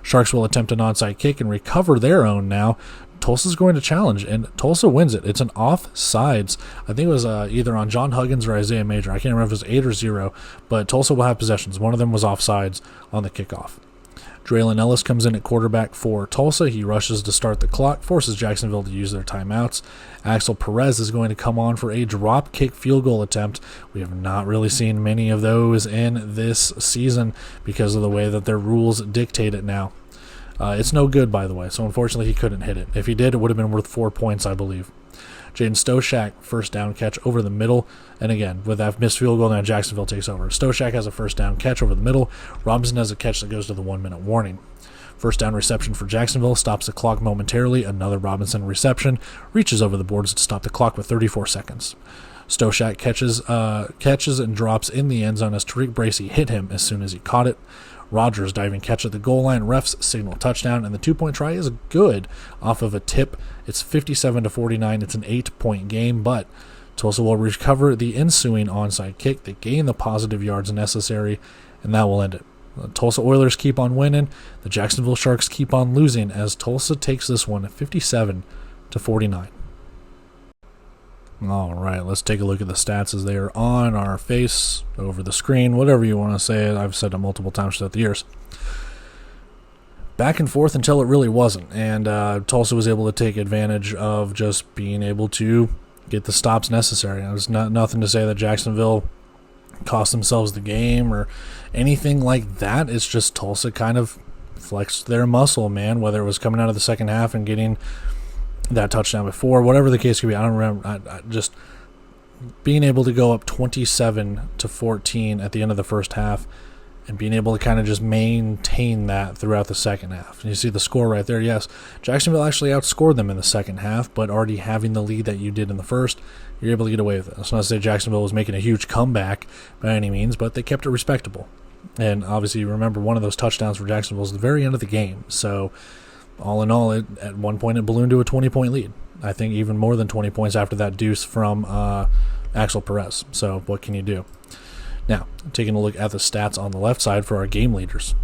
Sharks will attempt an onside kick and recover their own now. Tulsa's going to challenge, and Tulsa wins it. It's an offsides. I think it was either on John Huggins or Isaiah Major. I can't remember if it was 8 or 0, but Tulsa will have possessions. One of them was offsides on the kickoff. Draylon Ellis comes in at quarterback for Tulsa. He rushes to start the clock, forces Jacksonville to use their timeouts. Axel Perez is going to come on for a drop kick field goal attempt. We have not really seen many of those in this season because of the way that their rules dictate it now. It's no good, by the way, so unfortunately he couldn't hit it. If he did, it would have been worth 4 points, I believe. Jaden Stoshak, first down catch over the middle. And again, with that missed field goal, now Jacksonville takes over. Stoshak has a first down catch over the middle. Robinson has a catch that goes to the 1-minute warning. First down reception for Jacksonville, stops the clock momentarily. Another Robinson reception, reaches over the boards to stop the clock with 34 seconds. Stoshak catches and drops in the end zone as Tariq Bracy hit him as soon as he caught it. Rogers diving catch at the goal line. Refs signal touchdown, and the 2-point try is good off of a tip. It's 57-49. It's an 8-point game, but Tulsa will recover the ensuing onside kick. They gain the positive yards necessary, and that will end it. The Tulsa Oilers keep on winning. The Jacksonville Sharks keep on losing as Tulsa takes this one 57-49. All right, let's take a look at the stats as they are on our face, over the screen, whatever you want to say. I've said it multiple times throughout the years. Back and forth until it really wasn't, and Tulsa was able to take advantage of just being able to get the stops necessary. There's nothing to say that Jacksonville cost themselves the game or anything like that. It's just Tulsa kind of flexed their muscle, man, whether it was coming out of the second half and getting that touchdown before, whatever the case could be. I don't remember. Just being able to go up 27-14 at the end of the first half and being able to kind of just maintain that throughout the second half. And you see the score right there. Yes, Jacksonville actually outscored them in the second half, but already having the lead that you did in the first, you're able to get away with it. That's not to say Jacksonville was making a huge comeback by any means, but they kept it respectable. And obviously, you remember one of those touchdowns for Jacksonville was the very end of the game. So all in all, at one point it ballooned to a 20-point lead. I think even more than 20 points after that deuce from Axel Perez. So what can you do? Now, taking a look at the stats on the left side for our game leaders.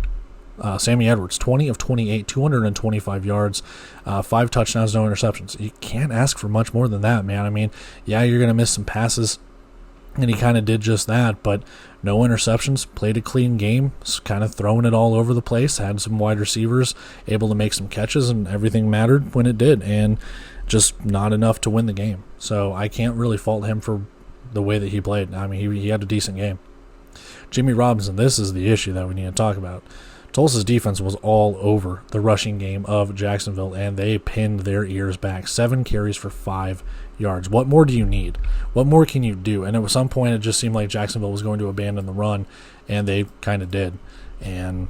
Sammy Edwards, 20 of 28, 225 yards, 5 touchdowns, no interceptions. You can't ask for much more than that, man. I mean, yeah, you're going to miss some passes, and he kind of did just that, but no interceptions, played a clean game, kind of throwing it all over the place, had some wide receivers, able to make some catches, and everything mattered when it did, and just not enough to win the game. So I can't really fault him for the way that he played. I mean, he had a decent game. Jimmy Robinson, this is the issue that we need to talk about. Tulsa's defense was all over the rushing game of Jacksonville, and they pinned their ears back. 7 carries for 5 yards. What more do you need? What more can you do? And at some point, it just seemed like Jacksonville was going to abandon the run, and they kind of did. And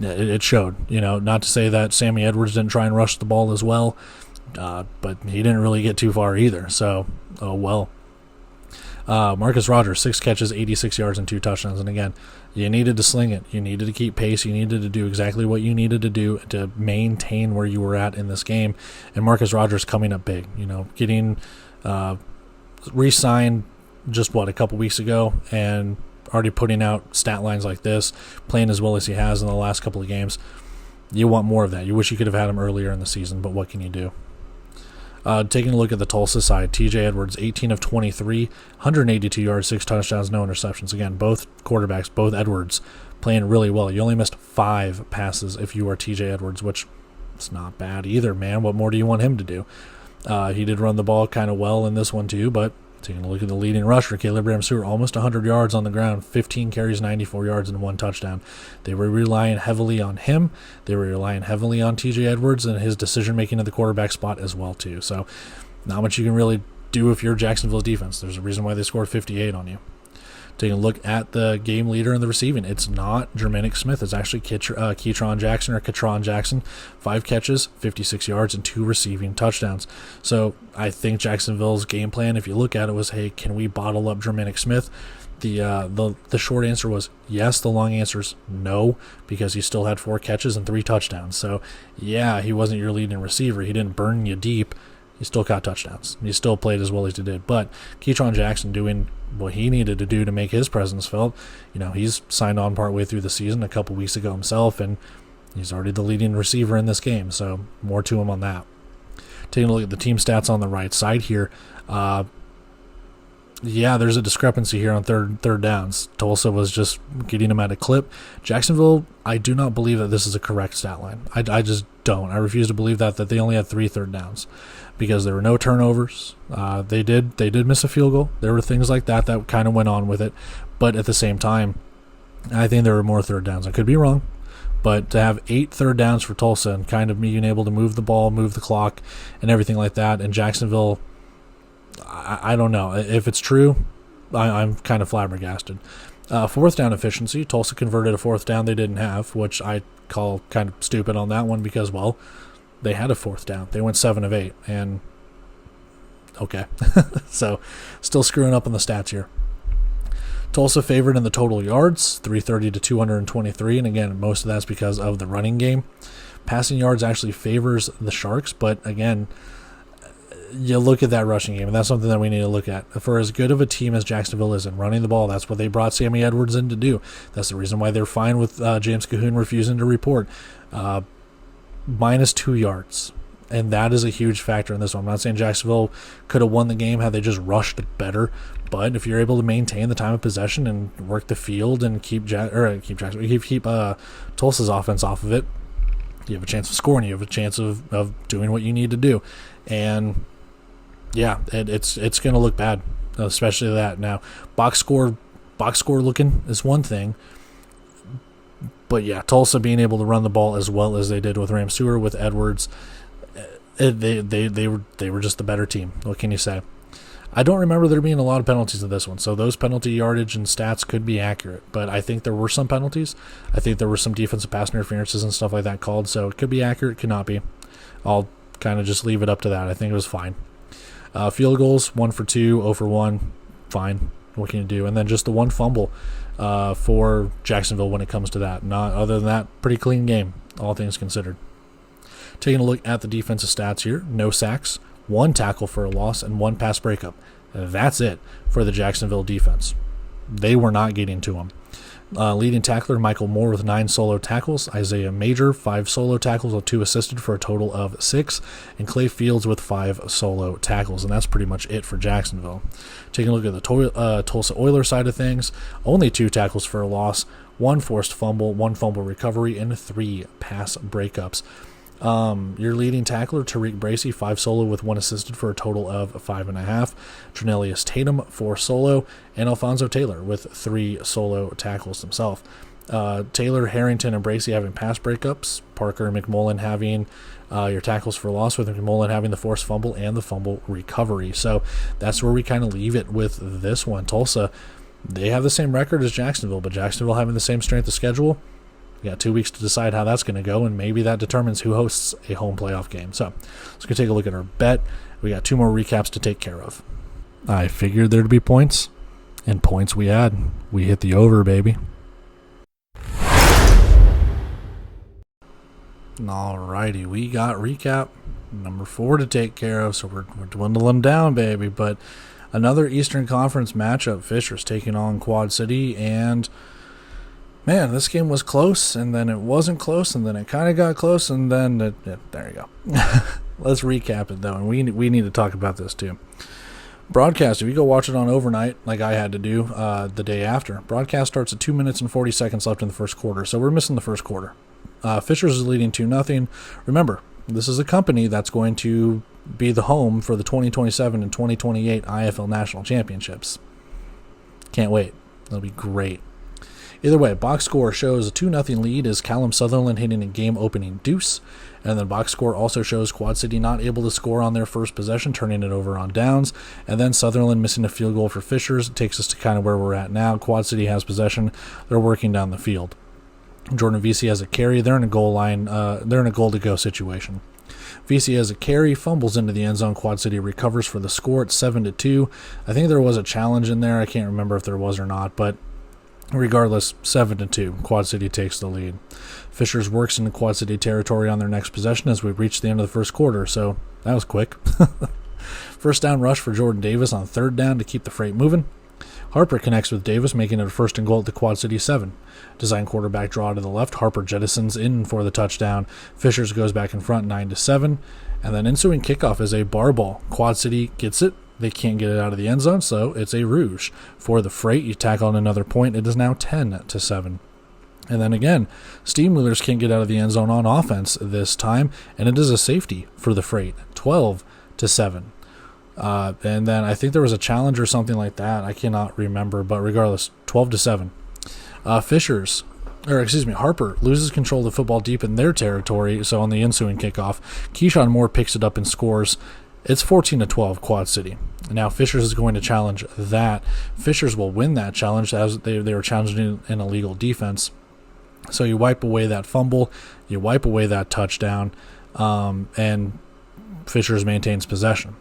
it showed. Not to say that Sammy Edwards didn't try and rush the ball as well, but he didn't really get too far either. So, oh well. Marcus Rogers, 6 catches, 86 yards, and 2 touchdowns. And again, you needed to sling it. You needed to keep pace. You needed to do exactly what you needed to do to maintain where you were at in this game. And Marcus Rogers coming up big, getting re-signed just, a couple weeks ago, and already putting out stat lines like this, playing as well as he has in the last couple of games. You want more of that. You wish you could have had him earlier in the season, but what can you do? Taking a look at the Tulsa side, TJ Edwards, 18 of 23, 182 yards, 6 touchdowns, no interceptions. Again, both quarterbacks, both Edwards, playing really well. You only missed 5 passes if you are TJ Edwards, which is not bad either, man. What more do you want him to do? He did run the ball kind of well in this one too, but taking a look at the leading rusher, Caleb Ramseur, almost 100 yards on the ground, 15 carries, 94 yards, and 1 touchdown. They were relying heavily on him. They were relying heavily on TJ Edwards and his decision-making at the quarterback spot as well, too. So not much you can really do if you're Jacksonville's defense. There's a reason why they scored 58 on you. Taking a look at the game leader in the receiving, it's not Jermaine Smith. It's actually Ketron Jackson. 5 catches, 56 yards, and 2 receiving touchdowns. So I think Jacksonville's game plan, if you look at it, was, hey, can we bottle up Jermaine Smith? The short answer was yes. The long answer is no, because he still had 4 catches and 3 touchdowns. So, yeah, he wasn't your leading receiver. He didn't burn you deep. He still caught touchdowns. He still played as well as he did. But Ketron Jackson doing what he needed to do to make his presence felt. He's signed on partway through the season a couple weeks ago himself, and he's already the leading receiver in this game. So more to him on that. Taking a look at the team stats on the right side here. There's a discrepancy here on third downs. Tulsa was just getting them at a clip. Jacksonville, I do not believe that this is a correct stat line. I just don't. I refuse to believe that they only had 3 third downs, because there were no turnovers. They did miss a field goal. There were things like that kind of went on with it. But at the same time, I think there were more third downs. I could be wrong. But to have 8 third downs for Tulsa and kind of being able to move the ball, move the clock, and everything like that, and Jacksonville, I don't know. If it's true, I'm kind of flabbergasted. 4th down efficiency, Tulsa converted a 4th down they didn't have, which I call kind of stupid on that one because, well, they had a 4th down. They went 7 of 8, and okay. So still screwing up on the stats here. Tulsa favored in the total yards, 330 to 223, and again, most of that's because of the running game. Passing yards actually favors the Sharks, but again, you look at that rushing game, and that's something that we need to look at. For as good of a team as Jacksonville is in running the ball, that's what they brought Sammy Edwards in to do. That's the reason why they're fine with James Cahoon refusing to report. Minus 2 yards. And that is a huge factor in this one. I'm not saying Jacksonville could have won the game had they just rushed it better, but if you're able to maintain the time of possession and work the field and keep Tulsa's offense off of it, you have a chance of scoring. You have a chance of doing what you need to do. And yeah, it's going to look bad, especially that. Now, box score looking is one thing, but yeah, Tulsa being able to run the ball as well as they did with Ramseur, with Edwards, they were just the better team. What can you say? I don't remember there being a lot of penalties in this one, so those penalty yardage and stats could be accurate, but I think there were some penalties. I think there were some defensive pass interferences and stuff like that called, so it could be accurate, could not be. I'll kind of just leave it up to that. I think it was fine. Field goals, 1 for 2, 0 for 1, fine. What can you do? And then just the 1 fumble for Jacksonville when it comes to that. Not other than that, pretty clean game, all things considered. Taking a look at the defensive stats here, no sacks, 1 tackle for a loss, and 1 pass breakup. That's it for the Jacksonville defense. They were not getting to him. Leading tackler Michael Moore with 9 solo tackles, Isaiah Major 5 solo tackles with 2 assisted for a total of 6, and Clay Fields with 5 solo tackles, and that's pretty much it for Jacksonville. Taking a look at the Tulsa Oilers side of things, only 2 tackles for a loss, 1 forced fumble, 1 fumble recovery, and 3 pass breakups. Your leading tackler, Tariq Bracy, 5 solo with 1 assisted for a total of 5.5. Trinelius Tatum, 4 solo, and Alfonso Taylor with 3 solo tackles himself. Taylor, Harrington, and Bracy having pass breakups. Parker and McMullen having your tackles for loss, with McMullen having the forced fumble and the fumble recovery. So that's where we kind of leave it with this one. Tulsa, they have the same record as Jacksonville, but Jacksonville having the same strength of schedule. We got 2 weeks to decide how that's going to go, and maybe that determines who hosts a home playoff game. So let's go take a look at our bet. We got 2 more recaps to take care of. I figured there'd be points, and points we had. We hit the over, baby. Alrighty, we got recap number 4 to take care of, so we're dwindling down, baby. But another Eastern Conference matchup. Fishers taking on Quad City, and man, this game was close, and then it wasn't close, and then it kind of got close, and then there you go. Let's recap it, though, and we need to talk about this, too. Broadcast, if you go watch it on overnight, like I had to do the day after, broadcast starts at 2 minutes and 40 seconds left in the first quarter, so we're missing the first quarter. Fishers is leading 2-0. Remember, this is a company that's going to be the home for the 2027 and 2028 IFL National Championships. Can't wait. It'll be great. Either way, box score shows a 2-0 lead as Callum Sutherland hitting a game-opening deuce. And then box score also shows Quad City not able to score on their first possession, turning it over on downs. And then Sutherland missing a field goal for Fishers. It takes us to kind of where we're at now. Quad City has possession. They're working down the field. Jordan Vesey has a carry. They're in a goal line. They're in a goal-to-go situation. Vesey has a carry, fumbles into the end zone. Quad City recovers for the score at 7-2. I think there was a challenge in there. I can't remember if there was or not, but regardless, 7-2, Quad City takes the lead. Fishers works into Quad City territory on their next possession as we reach the end of the first quarter, so that was quick. First down rush for Jordan Davis on 3rd down to keep the freight moving. Harper connects with Davis, making it a 1st and goal at the Quad City 7. Design quarterback draw to the left. Harper jettisons in for the touchdown. Fishers goes back in front 9-7. And then ensuing kickoff is a bar ball. Quad City gets it. They can't get it out of the end zone, so it's a rouge. For the freight, you tack on another point. It is now 10-7. And then again, Steamwheelers can't get out of the end zone on offense this time, and it is a safety for the freight, 12-7. And then I think there was a challenge or something like that. I cannot remember, but regardless, 12-7. Harper loses control of the football deep in their territory, so on the ensuing kickoff, Keyshawn Moore picks it up and scores. It's 14-12, Quad City. Now Fishers is going to challenge that. Fishers will win that challenge as they were challenging an illegal defense. So you wipe away that fumble, you wipe away that touchdown, and Fishers maintains possession.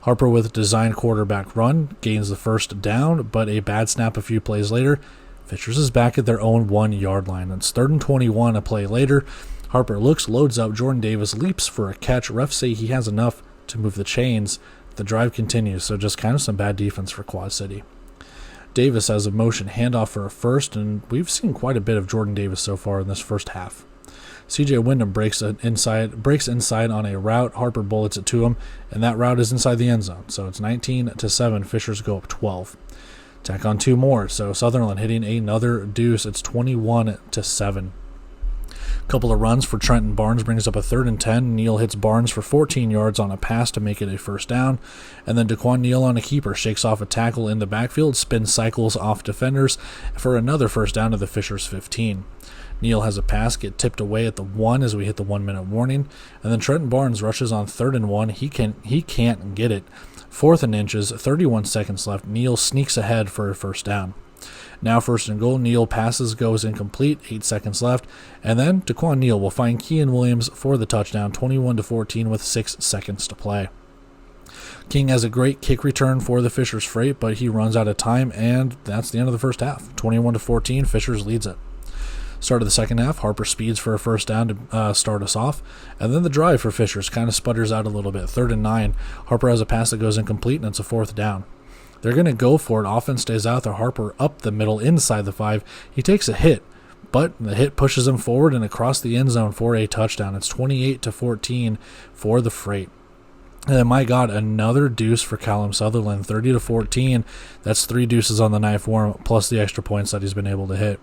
Harper with design quarterback run gains the first down, but a bad snap a few plays later. Fishers is back at their own 1-yard line. It's 3rd and 21 a play later. Harper looks, loads up. Jordan Davis leaps for a catch. Refs say he has enough to move the chains. The drive continues, so just kind of some bad defense for Quad City. Davis has a motion handoff for a first, and we've seen quite a bit of Jordan Davis so far in this first half. CJ Wyndham breaks inside on a route. Harper bullets it to him, and that route is inside the end zone. So it's 19-7. Fishers go up 12. Tack on 2 more. So Sutherland hitting another deuce. It's 21-7. Couple of runs for Trenton Barnes brings up a 3rd and 10. Neal hits Barnes for 14 yards on a pass to make it a first down. And then Daquan Neal on a keeper shakes off a tackle in the backfield, spin cycles off defenders for another first down to the Fishers 15. Neal has a pass get tipped away at the 1 as we hit the 1-minute warning. And then Trenton Barnes rushes on 3rd and 1. He can't get it. 4th and inches, 31 seconds left. Neal sneaks ahead for a first down. Now 1st and goal. Neal passes, goes incomplete, 8 seconds left. And then Daquan Neal will find Kean Williams for the touchdown, 21-14 with 6 seconds to play. King has a great kick return for the Fishers freight, but he runs out of time, and that's the end of the first half. 21-14, Fishers leads it. Start of the second half, Harper speeds for a first down to start us off. And then the drive for Fishers kind of sputters out a little bit. 3rd and 9. Harper has a pass that goes incomplete, and it's a 4th down. They're going to go for it. Offense stays out there. Harper up the middle inside the 5. He takes a hit, but the hit pushes him forward and across the end zone for a touchdown. It's 28-14 for the Freight. And my God, another deuce for Callum Sutherland, 30-14. That's 3 deuces on the night for him, plus the extra points that he's been able to hit.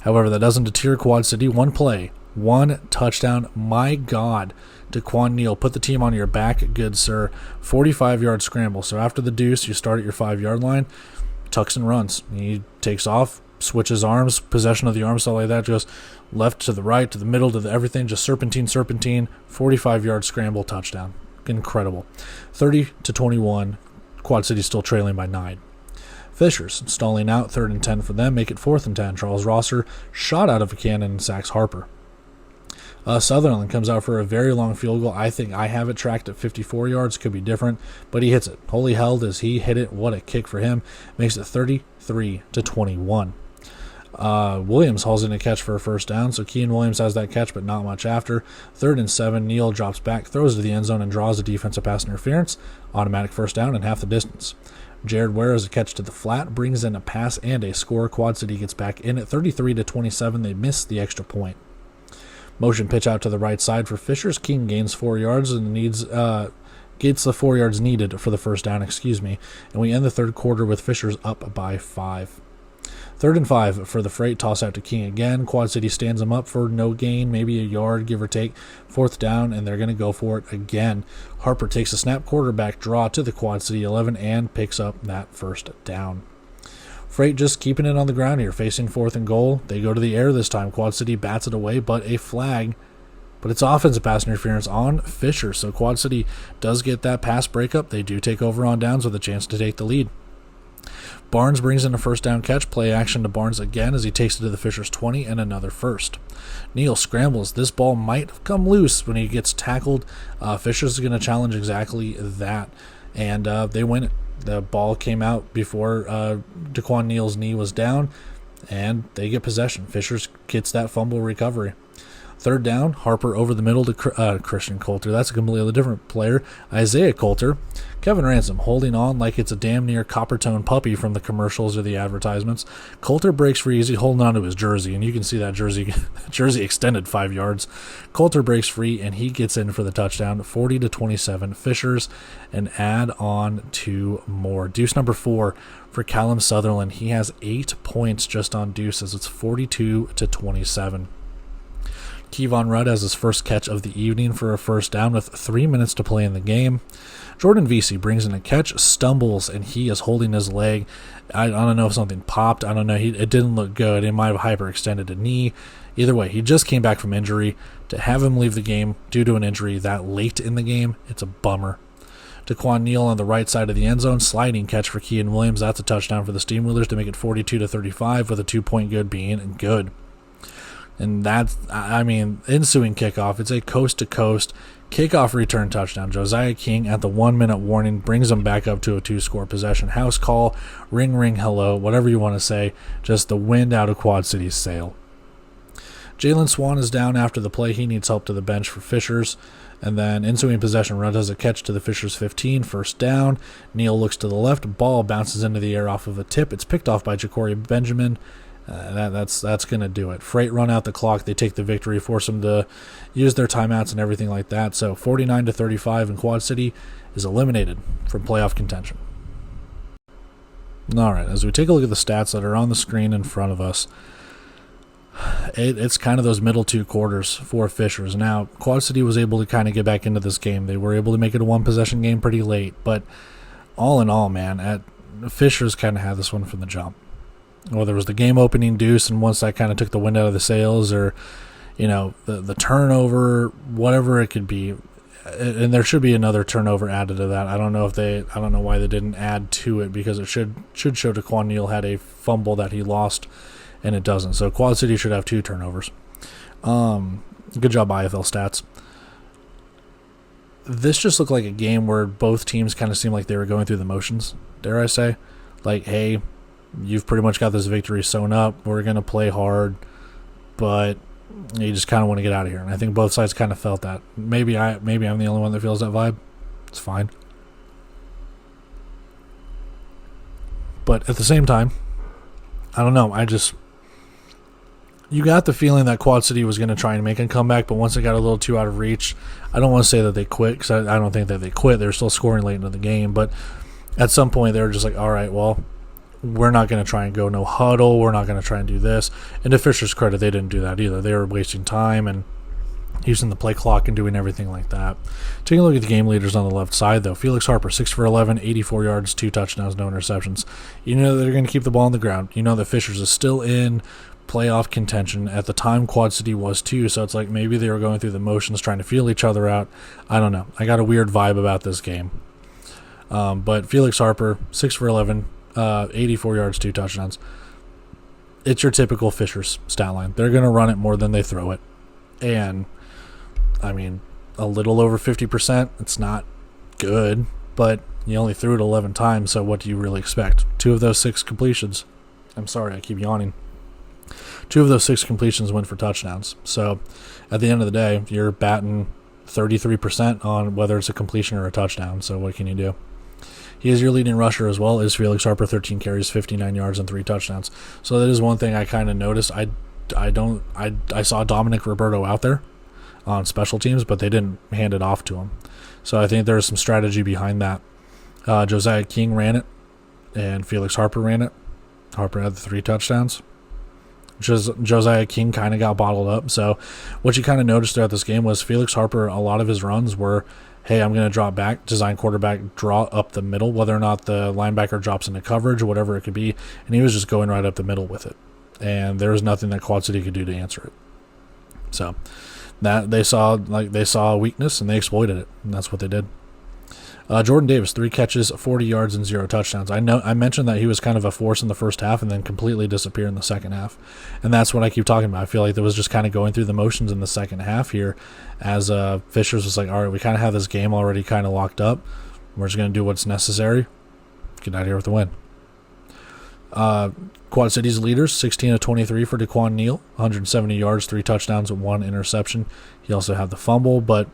However, that doesn't deter Quad City. 1 play, 1 touchdown. My God, DeQuan Neal, put the team on your back, good sir. 45-yard scramble. So after the deuce, you start at your 5-yard line, tucks and runs. He takes off, switches arms, possession of the arm, stuff like that, just left to the right, to the middle, to the everything, just serpentine, 45-yard scramble, touchdown. Incredible. 30-21, Quad City still trailing by 9. Fishers stalling out, 3rd and 10 for them, make it 4th and 10. Charles Rosser shot out of a cannon and sacks Harper. Sutherland comes out for a very long field goal. I think I have it tracked at 54 yards. Could be different, but he hits it. Holy hell, does he hit it. What a kick for him. Makes it 33-21. Williams hauls in a catch for a first down, so Kean Williams has that catch, but not much after. 3rd and 7, Neal drops back, throws to the end zone, and draws a defensive pass interference. Automatic first down and half the distance. Jared Ware has a catch to the flat, brings in a pass and a score. Quad City gets back in at 33-27. They miss the extra point. Motion pitch out to the right side for Fishers. King gains 4 yards and gets the 4 yards needed for the first down, and we end the third quarter with Fishers up by 5. 3rd and 5 for the Freight, toss out to King again. Quad City stands him up for no gain, maybe a yard, give or take. 4th down, and they're going to go for it again. Harper takes a snap quarterback draw to the Quad City 11 and picks up that first down. Freight just keeping it on the ground here, facing 4th and goal. They go to the air this time. Quad City bats it away, but a flag. But it's offensive pass interference on Fisher, so Quad City does get that pass breakup. They do take over on downs with a chance to take the lead. Barnes brings in a first down catch. Play action to Barnes again as he takes it to the Fishers 20 and another first. Neal scrambles. This ball might come loose when he gets tackled. Fishers is going to challenge exactly that, and they win it. The ball came out before DeQuan Neal's knee was down, and they get possession. Fishers gets that fumble recovery. 3rd down, Harper over the middle to Christian Coulter. That's a completely different player. Isaiah Coulter. Kevin Ransom holding on like it's a damn near copper-tone puppy from the commercials or the advertisements. Coulter breaks free. He's holding on to his jersey, and you can see that jersey extended 5 yards. Coulter breaks free, and he gets in for the touchdown, 40-27. Fishers, and add on 2 more. Deuce number 4 for Callum Sutherland. He has 8 points just on deuces. It's 42-27. Kevon Rudd has his first catch of the evening for a first down with 3 minutes to play in the game. Jordan Vesey brings in a catch, stumbles, and he is holding his leg. I don't know if something popped. I don't know. It didn't look good. It might have hyperextended a knee. Either way, he just came back from injury. To have him leave the game due to an injury that late in the game, it's a bummer. DeQuan Neal on the right side of the end zone, sliding catch for Kean Williams. That's a touchdown for the Steamwheelers to make it 42-35 with a 2-point good being good. And that's, ensuing kickoff. It's a coast-to-coast kickoff return touchdown. Josiah King at the 1-minute warning brings them back up to a 2-score possession. House call, ring, ring, hello, whatever you want to say. Just the wind out of Quad City's sail. Jalen Swan is down after the play. He needs help to the bench for Fishers. And then ensuing possession, Rudd has a catch to the Fishers 15, first down. Neal looks to the left. Ball bounces into the air off of a tip. It's picked off by Ja'Cory Benjamin. That's going to do it. Freight run out the clock. They take the victory, force them to use their timeouts and everything like that. So 49-35, and Quad City is eliminated from playoff contention. All right, as we take a look at the stats that are on the screen in front of us, it's kind of those middle 2 quarters for Fishers. Now, Quad City was able to kind of get back into this game. They were able to make it a 1-possession game pretty late, but all in all, man, Fishers kind of had this one from the jump. Whether it was the game-opening deuce, and once that kind of took the wind out of the sails, or, the turnover, whatever it could be. And there should be another turnover added to that. I don't know why they didn't add to it, because it should show DeQuan Neal had a fumble that he lost, and it doesn't. So Quad City should have 2 turnovers. Good job, IFL stats. This just looked like a game where both teams kind of seemed like they were going through the motions, dare I say. Like, hey, you've pretty much got this victory sewn up. We're going to play hard, but you just kind of want to get out of here. And I think both sides kind of felt that. Maybe I'm the only one that feels that vibe. It's fine. But at the same time, I don't know. You got the feeling that Quad City was going to try and make a comeback, but once it got a little too out of reach, I don't want to say that they quit, because I don't think that they quit. They were still scoring late into the game, but at some point they were just like, all right, well, we're not going to try and go no huddle. We're not going to try and do this. And to Fisher's credit, they didn't do that either. They were wasting time and using the play clock and doing everything like that. Taking a look at the game leaders on the left side, though. Felix Harper, 6 for 11, 84 yards, 2 touchdowns, no interceptions. You know they're going to keep the ball on the ground. You know that Fisher's is still in playoff contention. At the time, Quad City was too, so it's like maybe they were going through the motions trying to feel each other out. I don't know. I got a weird vibe about this game. But Felix Harper, 6 for 11, 84 yards, 2 touchdowns. It's your typical Fisher's stat line. They're going to run it more than they throw it. And I mean, a little over 50%, it's not good, but you only threw it 11 times, so what do you really expect? 2 of those 6 completions. I'm sorry, I keep yawning. 2 of those 6 completions went for touchdowns. So at the end of the day, you're batting 33% on whether it's a completion or a touchdown, so what can you do? He is your leading rusher as well, is Felix Harper, 13 carries, 59 yards, and 3 touchdowns. So that is one thing I kind of noticed. I saw Dominic Roberto out there on special teams, but they didn't hand it off to him. So I think there's some strategy behind that. Josiah King ran it, and Felix Harper ran it. Harper had the 3 touchdowns. Josiah King kind of got bottled up. So what you kind of noticed throughout this game was Felix Harper, a lot of his runs were, hey, I'm going to drop back, design quarterback, draw up the middle, whether or not the linebacker drops into coverage or whatever it could be, and he was just going right up the middle with it. And there was nothing that Quad City could do to answer it. So that they saw a weakness and they exploited it, and that's what they did. Jordan Davis, 3 catches, 40 yards, and 0 touchdowns. I mentioned that he was kind of a force in the first half and then completely disappeared in the second half, and that's what I keep talking about. I feel like there was just kind of going through the motions in the second half here, as Fisher's was like, all right, we kind of have this game already kind of locked up. We're just going to do what's necessary. Get out of here with the win. Quad City's leaders, 16 of 23 for Daquan Neal, 170 yards, 3 touchdowns, and 1 interception. He also had the fumble, but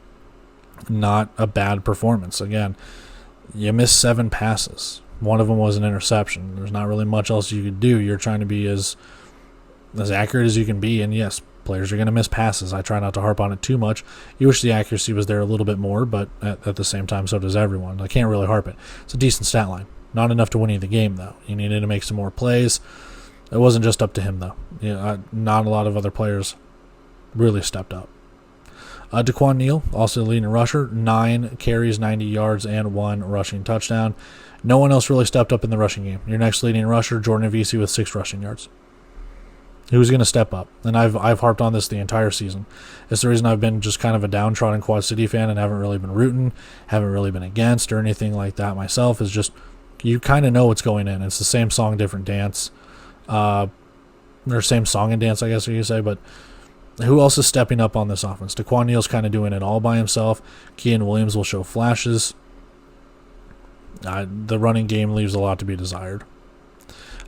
not a bad performance. Again, you missed 7 passes. One of them was an interception. There's not really much else you could do. You're trying to be as accurate as you can be, and yes, players are going to miss passes. I try not to harp on it too much. You wish the accuracy was there a little bit more, but at the same time, so does everyone. I can't really harp it. It's a decent stat line. Not enough to win you the game, though. You needed to make some more plays. It wasn't just up to him, though. Not a lot of other players really stepped up. Daquan Neal, also the leading rusher, 9 carries, 90 yards, and 1 rushing touchdown. No one else really stepped up in the rushing game. Your next leading rusher, Jordan Avisi, with 6 rushing yards. Who's going to step up? And I've harped on this the entire season. It's the reason I've been just kind of a downtrodden Quad City fan and haven't really been rooting, haven't really been against or anything like that myself. Is just you kind of know what's going in. It's the same song, different dance. Or same song and dance, I guess you could say, but who else is stepping up on this offense? Daquan Neal's kind of doing it all by himself. Kean Williams will show flashes. The running game leaves a lot to be desired.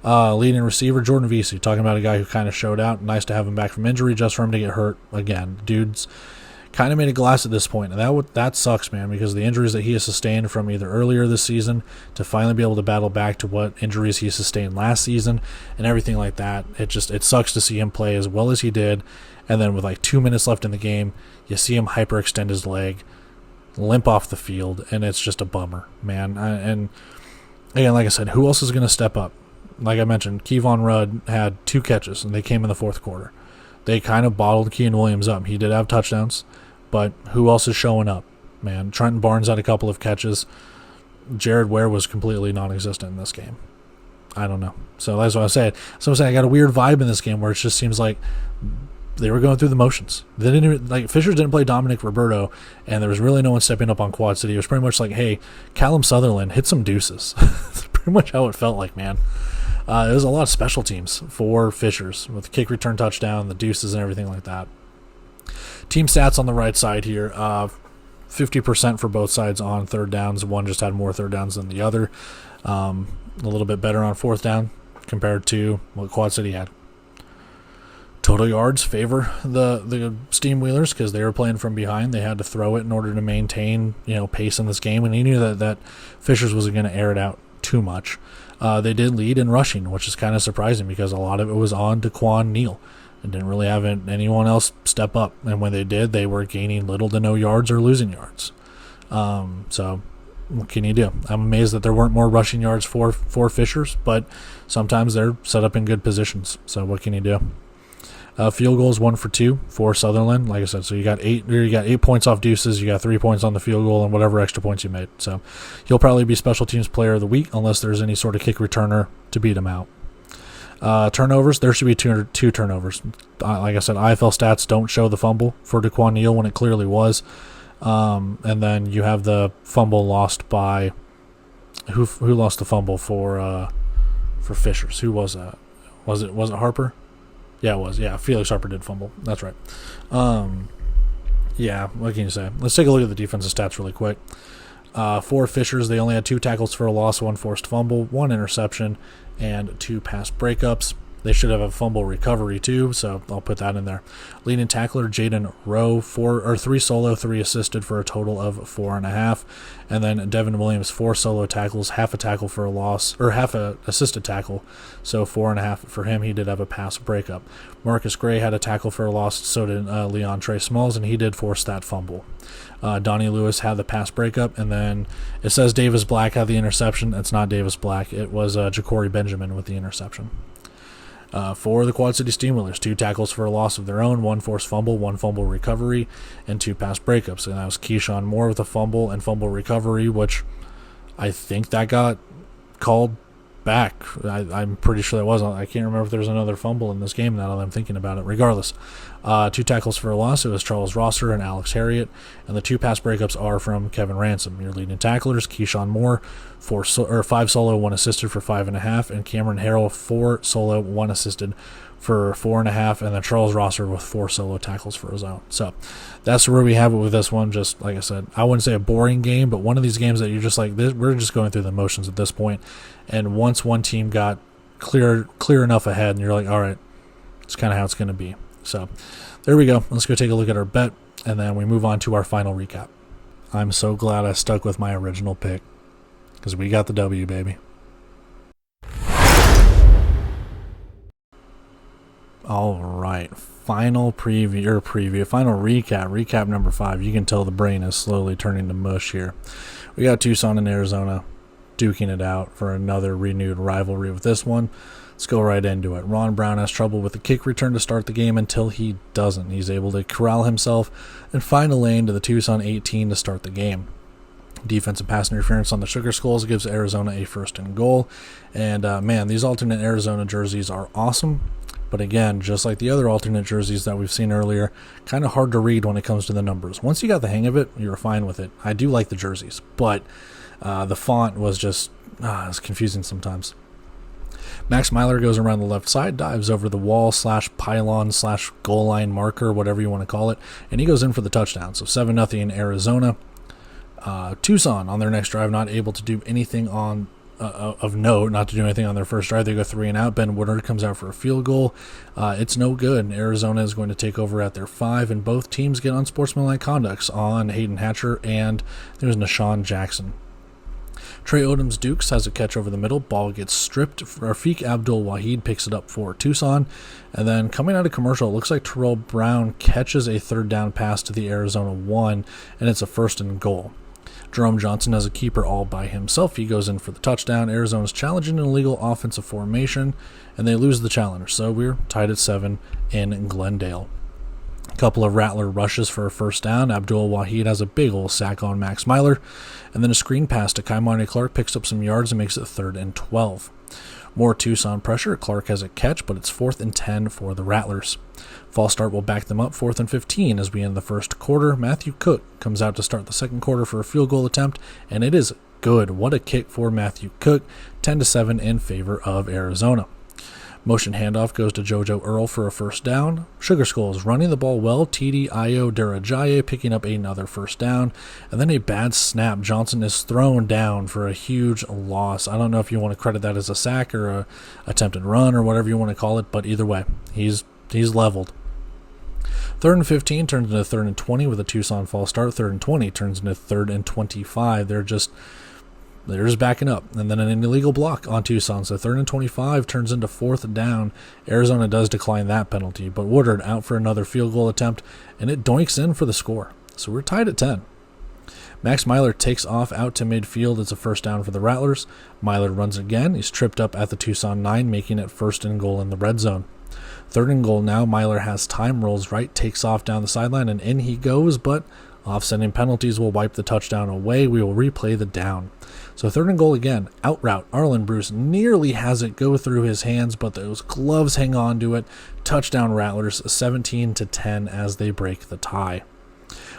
Leading receiver, Jordan Vesey, talking about a guy who kind of showed out. Nice to have him back from injury just for him to get hurt again. Dude's kind of made a glass at this point, and that sucks, man, because the injuries that he has sustained from either earlier this season to finally be able to battle back to what injuries he sustained last season and everything like that, it sucks to see him play as well as he did, and then with like 2 minutes left in the game, you see him hyperextend his leg, limp off the field, and it's just a bummer, man. And again, like I said, who else is going to step up? Like I mentioned, Kevon Rudd had 2 catches, and they came in the fourth quarter. They kind of bottled Kean Williams up. He did have touchdowns, but who else is showing up, man? Trenton Barnes had a couple of catches. Jared Ware was completely non-existent in this game. I don't know. So that's what I said. So I'm saying I got a weird vibe in this game where it just seems like they were going through the motions. They didn't even, like, Fishers didn't play Dominic Roberto, and there was really no one stepping up on Quad City. It was pretty much like, hey, Callum Sutherland, hit some deuces. That's pretty much how it felt like, man. It was a lot of special teams for Fishers with the kick return touchdown, the deuces, and everything like that. Team stats on the right side here, 50% for both sides on third downs. One just had more third downs than the other. A little bit better on fourth down compared to what Quad City had. Total yards favor the Steam Wheelers because they were playing from behind. They had to throw it in order to maintain pace in this game, and he knew that Fishers wasn't going to air it out too much. They did lead in rushing, which is kind of surprising because a lot of it was on Daquan Neal. And didn't really have anyone else step up. And when they did, they were gaining little to no yards or losing yards. So what can you do? I'm amazed that there weren't more rushing yards for Fishers, but sometimes they're set up in good positions. So what can you do? Field goals 1 for 2 for Sutherland. Like I said, so you got 8 points off deuces. You got 3 points on the field goal and whatever extra points you made. So he'll probably be special teams player of the week unless there's any sort of kick returner to beat him out. Turnovers, there should be two turnovers. Like I said, IFL stats don't show the fumble for Daquan Neal when it clearly was. And then you have the fumble lost by who lost the fumble for Fishers. Who was that? Was it Harper? Yeah, it was. Yeah, Felix Harper did fumble. That's right. Yeah, what can you say? Let's take a look at the defensive stats really quick. For Fishers, they only had 2 tackles for a loss, 1 forced fumble, 1 interception, and 2 pass breakups. They should have a fumble recovery too, so I'll put that in there. Leading tackler Jaden Rowe, 3 solo, 3 assisted for a total of 4.5. And then Devin Williams, 4 solo tackles, half a tackle for a loss, or half a assisted tackle, so 4.5 for him. He did have a pass breakup. Marcus Gray had a tackle for a loss, so did Leon Trey Smalls, and he did force that fumble. Donnie Lewis had the pass breakup, and then it says Davis Black had the interception. It's not Davis Black. It was Ja'Cory Benjamin with the interception. For the Quad City Steamrollers, 2 tackles for a loss of their own, 1 forced fumble, 1 fumble recovery, and 2 pass breakups. And that was Keyshawn Moore with a fumble and fumble recovery, which I think that got called back. I'm pretty sure that wasn't. I can't remember if there's another fumble in this game now that I'm thinking about it. Regardless, 2 tackles for a loss. It was Charles Rosser and Alex Harriott, and the 2 pass breakups are from Kevin Ransom. Your leading tacklers, Keyshawn Moore, 5 solo, 1 assisted for 5.5, and Cameron Harrell, 4 solo, 1 assisted for 4.5, and then Charles Rosser with 4 solo tackles for his own. So that's where we have it with this one. Just like I said, I wouldn't say a boring game, but one of these games that you're just like, we're just going through the motions at this point. And once one team got clear enough ahead, and you're like, all right, it's kind of how it's going to be. So there we go. Let's go take a look at our bet, and then we move on to our final recap. I'm so glad I stuck with my original pick because we got the W, baby. All right, final recap, recap number 5. You can tell the brain is slowly turning to mush here. We got Tucson and Arizona duking it out for another renewed rivalry with this one. Let's go right into it. Ron Brown has trouble with the kick return to start the game until he doesn't. He's able to corral himself and find a lane to the Tucson 18 to start the game. Defensive pass interference on the Sugar Skulls gives Arizona a 1st and goal. And man, these alternate Arizona jerseys are awesome. But again, just like the other alternate jerseys that we've seen earlier, kind of hard to read when it comes to the numbers. Once you got the hang of it, you're fine with it. I do like the jerseys, but the font was just it's confusing sometimes. Max Myler goes around the left side, dives over the wall / pylon / goal line marker, whatever you want to call it, and he goes in for the touchdown. So 7-0 Arizona. Tucson on their next drive, not able to do anything on of note, not to do anything on their first drive. They go 3 and out. Ben Woodard comes out for a field goal. It's no good. Arizona is going to take over at their 5, and both teams get unsportsmanlike conducts on Hayden Hatcher and there's Nashawn Jackson. Trey Odoms Dukes has a catch over the middle. Ball gets stripped. Rafiq Abdul Wahid picks it up for Tucson. And then coming out of commercial, it looks like Terrell Brown catches a 3rd down pass to the Arizona 1, and it's a 1st and goal. Jerome Johnson has a keeper all by himself. He goes in for the touchdown. Arizona's challenging an illegal offensive formation, and they lose the challenge. So we're tied at 7 in Glendale. A couple of Rattler rushes for a 1st down. Abdul Wahid has a big old sack on Max Myler. And then a screen pass to Kaimani Clark picks up some yards and makes it 3rd and 12. More Tucson pressure. Clark has a catch, but it's 4th and 10 for the Rattlers. False start will back them up 4th and 15 as we end the first quarter. Matthew Cook comes out to start the second quarter for a field goal attempt, and it is good. What a kick for Matthew Cook. 10-7 in favor of Arizona. Motion handoff goes to JoJo Earl for a 1st down. Sugar Skulls running the ball well. TD Ayo Derajaye picking up another 1st down. And then a bad snap. Johnson is thrown down for a huge loss. I don't know if you want to credit that as a sack or a attempted run or whatever you want to call it, but either way, he's leveled. 3rd and 15 turns into 3rd and 20 with a Tucson false start. 3rd and 20 turns into 3rd and 25. They're just they're just backing up. And then an illegal block on Tucson. So 3rd and 25 turns into 4th down. Arizona does decline that penalty, but Woodard out for another field goal attempt, and it doinks in for the score. So we're tied at 10. Max Myler takes off out to midfield. It's a 1st down for the Rattlers. Myler runs again. He's tripped up at the Tucson 9, making it 1st and goal in the red zone. 3rd and goal now. Myler has time, rolls right, takes off down the sideline, and in he goes, but offsetting penalties will wipe the touchdown away. We will replay the down. So 3rd and goal again. Out route. Arlen Bruce nearly has it go through his hands, but those gloves hang on to it. Touchdown Rattlers, 17-10 as they break the tie.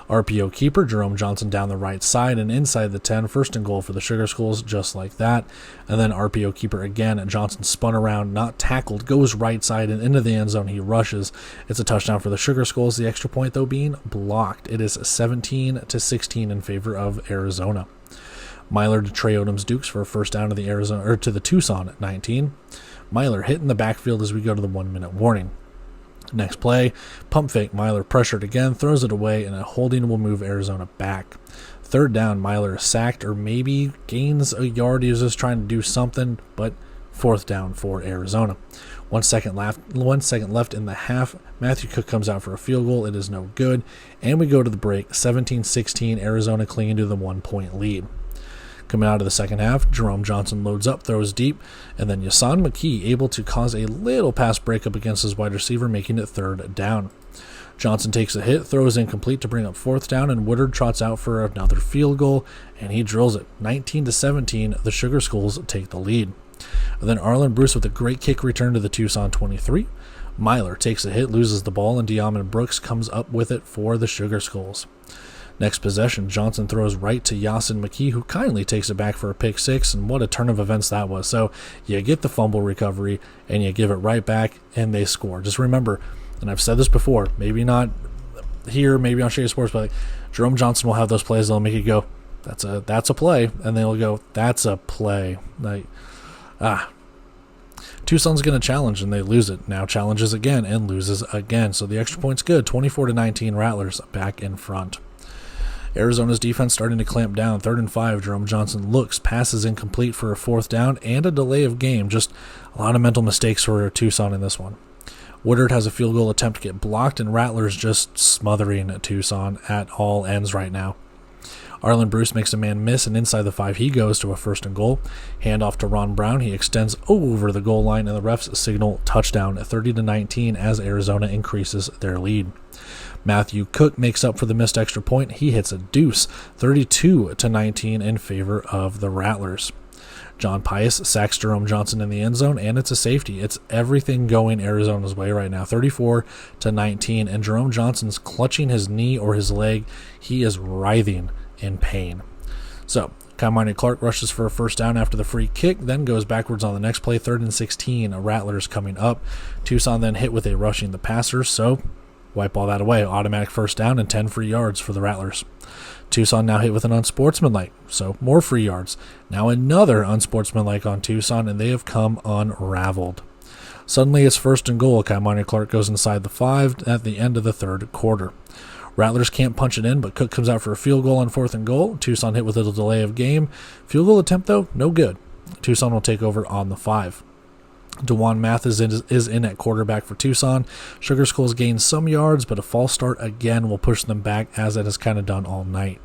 RPO keeper, Jerome Johnson down the right side and inside the 10. 1st and goal for the Sugar Skulls, just like that. And then RPO keeper again. Johnson spun around, not tackled, goes right side and into the end zone. He rushes. It's a touchdown for the Sugar Skulls. The extra point, though, being blocked. It is 17-16 in favor of Arizona. Myler to Trey Odom's Dukes for a 1st down to the Tucson at 19. Myler hit in the backfield as we go to the 1-minute warning. Next play, pump fake, Myler pressured again, throws it away, and a holding will move Arizona back. 3rd down, Myler is sacked or maybe gains a yard. He was just trying to do something, but 4th down for Arizona. 1 second left in the half. Matthew Cook comes out for a field goal. It is no good, and we go to the break. 17-16, Arizona clinging to the 1-point lead. Coming out of the second half, Jerome Johnson loads up, throws deep, and then Yasan McKee able to cause a little pass breakup against his wide receiver, making it 3rd down. Johnson takes a hit, throws incomplete to bring up 4th down, and Woodard trots out for another field goal, and he drills it. 19-17, the Sugar Skulls take the lead. And then Arlen Bruce with a great kick return to the Tucson 23. Myler takes a hit, loses the ball, and Diamond Brooks comes up with it for the Sugar Skulls. Next possession, Johnson throws right to Yasin McKee, who kindly takes it back for a pick 6, and what a turn of events that was. So you get the fumble recovery, and you give it right back, and they score. Just remember, and I've said this before, maybe not here, maybe on Shea Sports, but Jerome Johnson will have those plays that'll make you go, that's a play, and they'll go, that's a play. Tucson's going to challenge, and they lose it. Now challenges again and loses again. So the extra point's good. 24-19, Rattlers back in front. Arizona's defense starting to clamp down. 3rd and 5, Jerome Johnson looks, passes incomplete for a 4th down and a delay of game. Just a lot of mental mistakes for Tucson in this one. Woodard has a field goal attempt to get blocked, and Rattlers just smothering Tucson at all ends right now. Arlen Bruce makes a man miss, and inside the 5 he goes to a 1st and goal. Handoff to Ron Brown. He extends over the goal line, and the refs signal touchdown at 30-19 as Arizona increases their lead. Matthew Cook makes up for the missed extra point. He hits a deuce, 32-19 in favor of the Rattlers. John Pius sacks Jerome Johnson in the end zone, and it's a safety. It's everything going Arizona's way right now, 34-19, and Jerome Johnson's clutching his knee or his leg. He is writhing in pain. So, Kamani Clark rushes for a 1st down after the free kick, then goes backwards on the next play, 3rd and 16, Rattlers coming up. Tucson then hit with a rushing the passer, so wipe all that away. Automatic 1st down and 10 free yards for the Rattlers. Tucson now hit with an unsportsmanlike, so more free yards. Now another unsportsmanlike on Tucson, and they have come unraveled. Suddenly it's 1st and goal. Kamani Clark goes inside the 5 at the end of the 3rd quarter. Rattlers can't punch it in, but Cook comes out for a field goal on 4th and goal. Tucson hit with a delay of game. Field goal attempt, though, no good. Tucson will take over on the 5. DeJuan Mathis is in at quarterback for Tucson. Sugar Skulls gain some yards, but a false start again will push them back, as it has kind of done all night.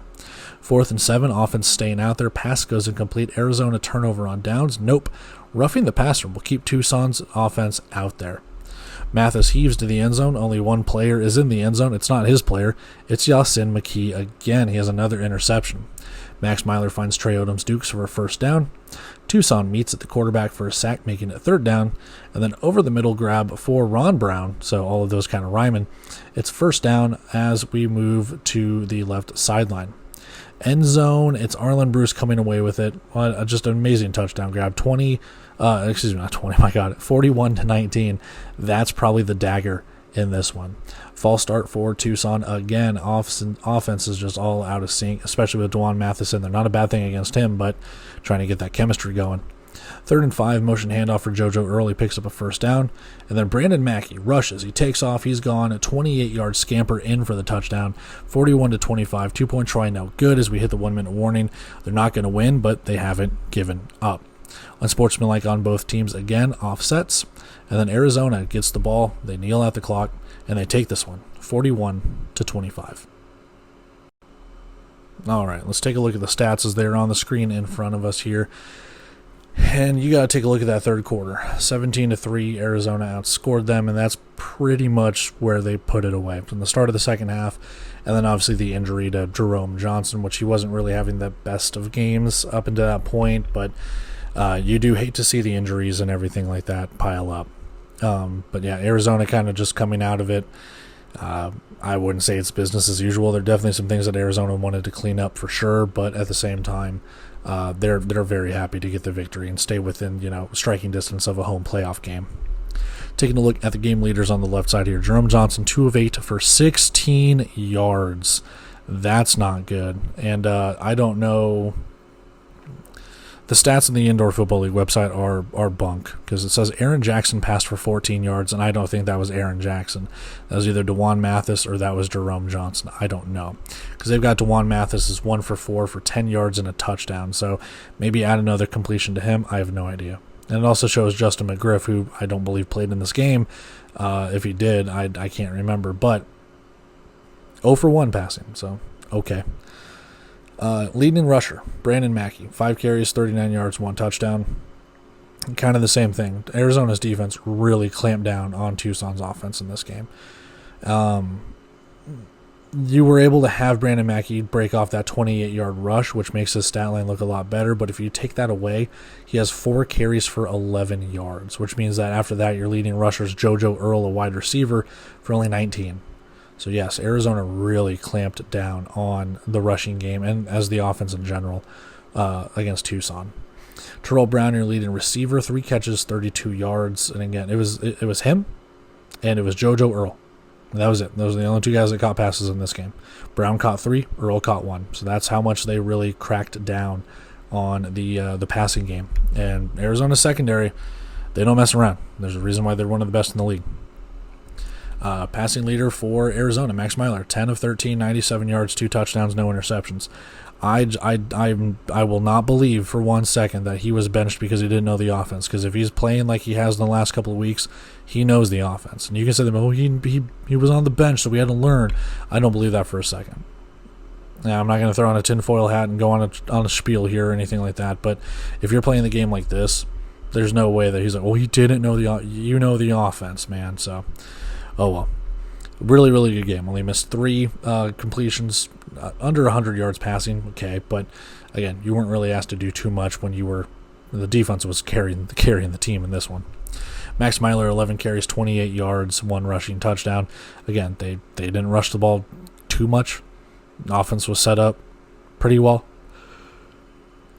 4th and 7, offense staying out there. Pass goes incomplete. Arizona turnover on downs. Nope. Roughing the passer will keep Tucson's offense out there. Mathis heaves to the end zone. Only one player is in the end zone. It's not his player. It's Yasin McKee again. He has another interception. Max Myler finds Trey Odom's Dukes for a 1st down. Tucson meets at the quarterback for a sack, making it 3rd down. And then over the middle grab for Ron Brown. So all of those kind of rhyming. It's 1st down as we move to the left sideline. End zone, it's Arlen Bruce coming away with it. Just an amazing touchdown grab. 41-19. That's probably the dagger in this one. False start for Tucson again. Offense is just all out of sync, especially with DeJuan Mathis in there. Not a bad thing against him, but trying to get that chemistry going. 3rd and 5, motion handoff for JoJo Earl. He picks up a first down. And then Brandon Mackey rushes. He takes off. He's gone. A 28-yard scamper in for the touchdown. 41-25. 2-point try now good as we hit the 1-minute warning. They're not going to win, but they haven't given up. Unsportsmanlike on both teams again, offsets. And then Arizona gets the ball. They kneel out the clock, and they take this one, 41-25. All right, let's take a look at the stats as they're on the screen in front of us here. And you got to take a look at that third quarter. 17-3, Arizona outscored them, and that's pretty much where they put it away. From the start of the second half, and then obviously the injury to Jerome Johnson, which he wasn't really having the best of games up until that point, but you do hate to see the injuries and everything like that pile up. But yeah, Arizona kind of just coming out of it. I wouldn't say it's business as usual. There are definitely some things that Arizona wanted to clean up for sure, but at the same time, they're very happy to get the victory and stay within striking distance of a home playoff game. Taking a look at the game leaders on the left side here, Jerome Johnson 2 of 8 for 16 yards. That's not good, and I don't know. The stats in the Indoor Football League website are bunk because it says Aaron Jackson passed for 14 yards, and I don't think that was Aaron Jackson. That was either DeJuan Mathis or that was Jerome Johnson. I don't know because they've got DeJuan Mathis is 1 for 4 for 10 yards and a touchdown. So maybe add another completion to him. I have no idea. And it also shows Justin McGriff, who I don't believe played in this game. If he did, I can't remember. But 0 for 1 passing, so okay. Leading rusher, Brandon Mackey, 5 carries, 39 yards, 1 touchdown. Kind of the same thing. Arizona's defense really clamped down on Tucson's offense in this game. You were able to have Brandon Mackey break off that 28-yard rush, which makes his stat line look a lot better. But if you take that away, he has 4 carries for 11 yards, which means that after that, your leading rusher is JoJo Earl, a wide receiver, for only 19. So yes, Arizona really clamped down on the rushing game and as the offense in general against Tucson. Terrell Brown, your leading receiver, 3 catches, 32 yards. And again, it was him and it was JoJo Earl. And that was it. Those are the only 2 guys that caught passes in this game. Brown caught 3, Earl caught 1. So that's how much they really cracked down on the passing game. And Arizona's secondary, they don't mess around. There's a reason why they're one of the best in the league. Passing leader for Arizona, Max Myler, 10 of 13, 97 yards, 2 touchdowns, no interceptions. I will not believe for 1 second that he was benched because he didn't know the offense. Because if he's playing like he has in the last couple of weeks, he knows the offense. And you can say to him, he was on the bench, so we had to learn. I don't believe that for a second. Now, I'm not going to throw on a tinfoil hat and go on a spiel here or anything like that. But if you're playing the game like this, there's no way that he's like, well, he didn't know the offense, man. So. Oh, well. Really, really good game. Only missed 3 completions, under 100 yards passing. Okay, but again, you weren't really asked to do too much when the defense was carrying the team in this one. Max Myler, 11 carries, 28 yards, 1 rushing touchdown. Again, they didn't rush the ball too much. The offense was set up pretty well.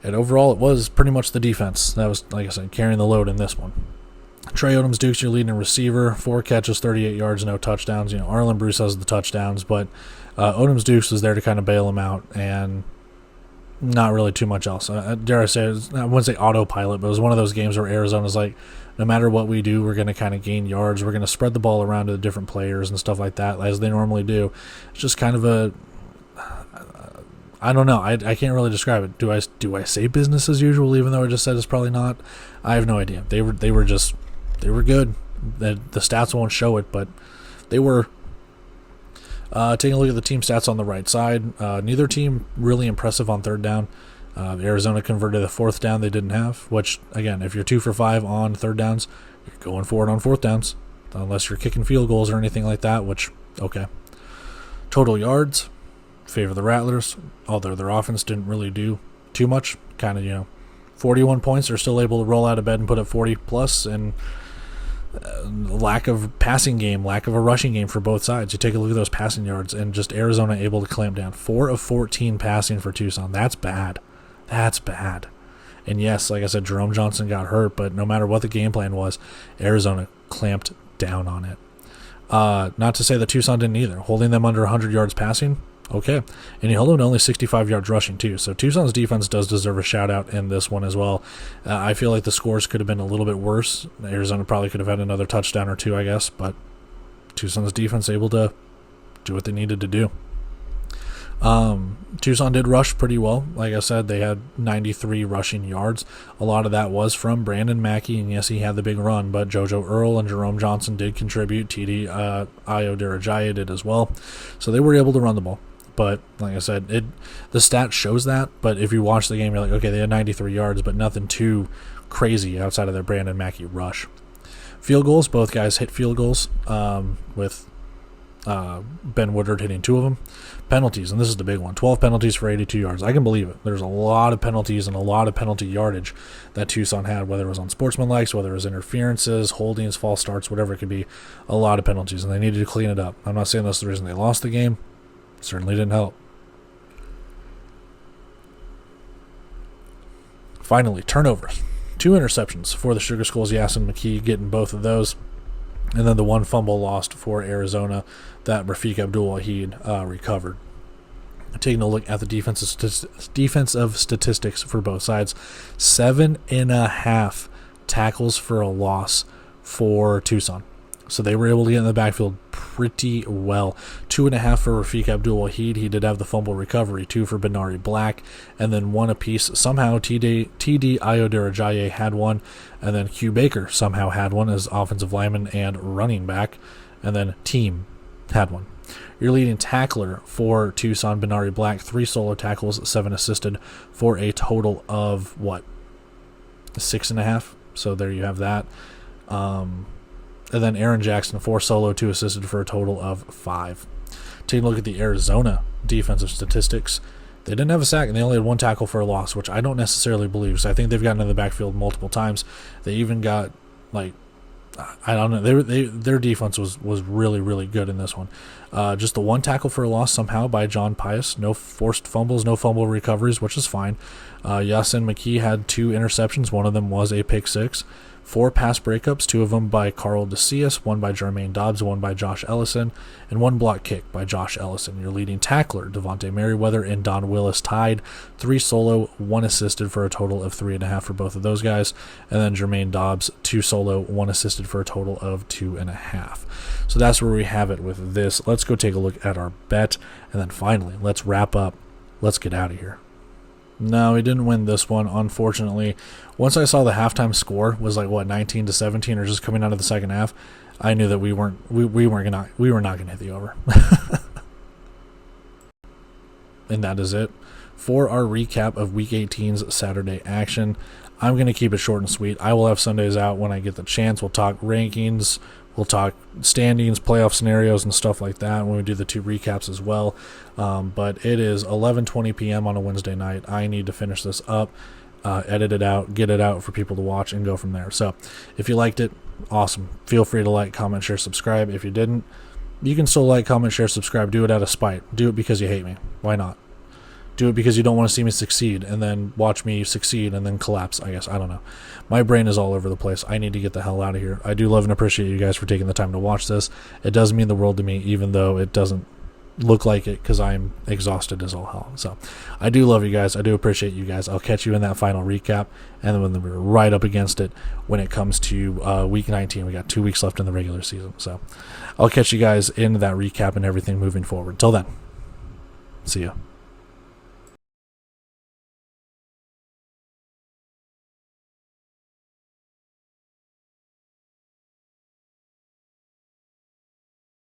And overall, it was pretty much the defense that was, like I said, carrying the load in this one. Trey Odoms-Dukes, your leading receiver, 4 catches, 38 yards, no touchdowns. Arlen Bruce has the touchdowns, but Odoms-Dukes was there to kind of bail him out, and not really too much else. Dare I say, I wouldn't say autopilot, but it was one of those games where Arizona's like, no matter what we do, we're going to kind of gain yards. We're going to spread the ball around to the different players and stuff like that, as they normally do. It's just kind of I don't know. I can't really describe it. Do I say business as usual, even though I just said it's probably not? I have no idea. They were good. The stats won't show it, but they were. Taking a look at the team stats on the right side, neither team really impressive on third down. Arizona converted a 4th down they didn't have, which, again, if you're 2 for 5 on third downs, you're going for it on 4th downs, unless you're kicking field goals or anything like that, which, okay. Total yards, favor the Rattlers, although their offense didn't really do too much. Kind of, 41 points, they're still able to roll out of bed and put up 40 plus, and lack of passing game, lack of a rushing game for both sides. You take a look at those passing yards, and just Arizona able to clamp down. 4 of 14 passing for Tucson. That's bad. And yes, like I said, Jerome Johnson got hurt, but no matter what the game plan was, Arizona clamped down on it. Not to say that Tucson didn't either. Holding them under 100 yards passing, Okay, and he held him to only 65 yards rushing too. So Tucson's defense does deserve a shout out in this one as well. I feel like the scores could have been a little bit worse. Arizona probably could have had another touchdown or two, I guess, but Tucson's defense able to do what they needed to do. Tucson did rush pretty well. Like I said, they had 93 rushing yards. A lot of that was from Brandon Mackey, and yes, he had the big run, but JoJo Earl and Jerome Johnson did contribute. TD Ayodele did as well. So they were able to run the ball. But like I said, the stat shows that. But if you watch the game, you're like, okay, they had 93 yards, but nothing too crazy outside of their Brandon Mackey rush. Field goals, both guys hit field goals with Ben Woodard hitting 2 of them. Penalties, and this is the big one, 12 penalties for 82 yards. I can believe it. There's a lot of penalties and a lot of penalty yardage that Tucson had, whether it was on sportsmanlikes, whether it was interferences, holdings, false starts, whatever it could be. A lot of penalties, and they needed to clean it up. I'm not saying that's the reason they lost the game. It certainly didn't help. Finally, turnovers. 2 interceptions for the Sugar Skulls. Yasin McKee getting both of those. And then the 1 fumble lost for Arizona that Rafiq Abdul-Wahid recovered. Taking a look at the defensive statistics for both sides. 7.5 tackles for a loss for Tucson. So they were able to get in the backfield pretty well. 2.5 for Rafiq Abdul-Wahid. He did have the fumble recovery. 2 for Benari Black. And then 1 apiece. Somehow TD Ayodele had 1. And then Q Baker somehow had 1 as offensive lineman and running back. And then Team had 1. Your leading tackler for Tucson, Benari Black. 3 solo tackles, 7 assisted for a total of, 6.5? So there you have that. And then Aaron Jackson, 4 solo, 2 assisted for a total of 5. Taking a look at the Arizona defensive statistics, they didn't have a sack, and they only had 1 tackle for a loss, which I don't necessarily believe. So I think they've gotten in the backfield multiple times. They even got, I don't know, their defense was really, really good in this one. Just the 1 tackle for a loss somehow by John Pius. No forced fumbles, no fumble recoveries, which is fine. Yasin McKee had 2 interceptions. One of them was a pick 6. 4 pass breakups, 2 of them by Carl DeCius, 1 by Jermaine Dobbs, 1 by Josh Ellison, and 1 block kick by Josh Ellison. Your leading tackler, Devontae Merriweather and Don Willis tied. 3 solo, 1 assisted for a total of 3.5 for both of those guys. And then Jermaine Dobbs, 2 solo, 1 assisted for a total of 2.5. So that's where we have it with this. Let's go take a look at our bet. And then finally, let's wrap up. Let's get out of here. No, we didn't win this one, unfortunately. Once I saw the halftime score was 19-17, or just coming out of the second half, I knew that we were not gonna hit the over. And that is it for our recap of Week 18's Saturday action. I'm gonna keep it short and sweet. I will have Sundays out when I get the chance. We'll talk rankings. We'll talk standings, playoff scenarios, and stuff like that when we do the 2 recaps as well. But it is 11:20 p.m. on a Wednesday night. I need to finish this up, edit it out, get it out for people to watch, and go from there. So if you liked it, awesome. Feel free to like, comment, share, subscribe. If you didn't, you can still like, comment, share, subscribe. Do it out of spite. Do it because you hate me. Why not? Do it because you don't want to see me succeed and then watch me succeed and then collapse, I guess. I don't know. My brain is all over the place. I need to get the hell out of here. I do love and appreciate you guys for taking the time to watch this. It does mean the world to me, even though it doesn't look like it because I'm exhausted as all hell. So I do love you guys. I do appreciate you guys. I'll catch you in that final recap. And then when we're right up against it when it comes to Week 19, we got 2 weeks left in the regular season. So I'll catch you guys in that recap and everything moving forward. Till then, see ya.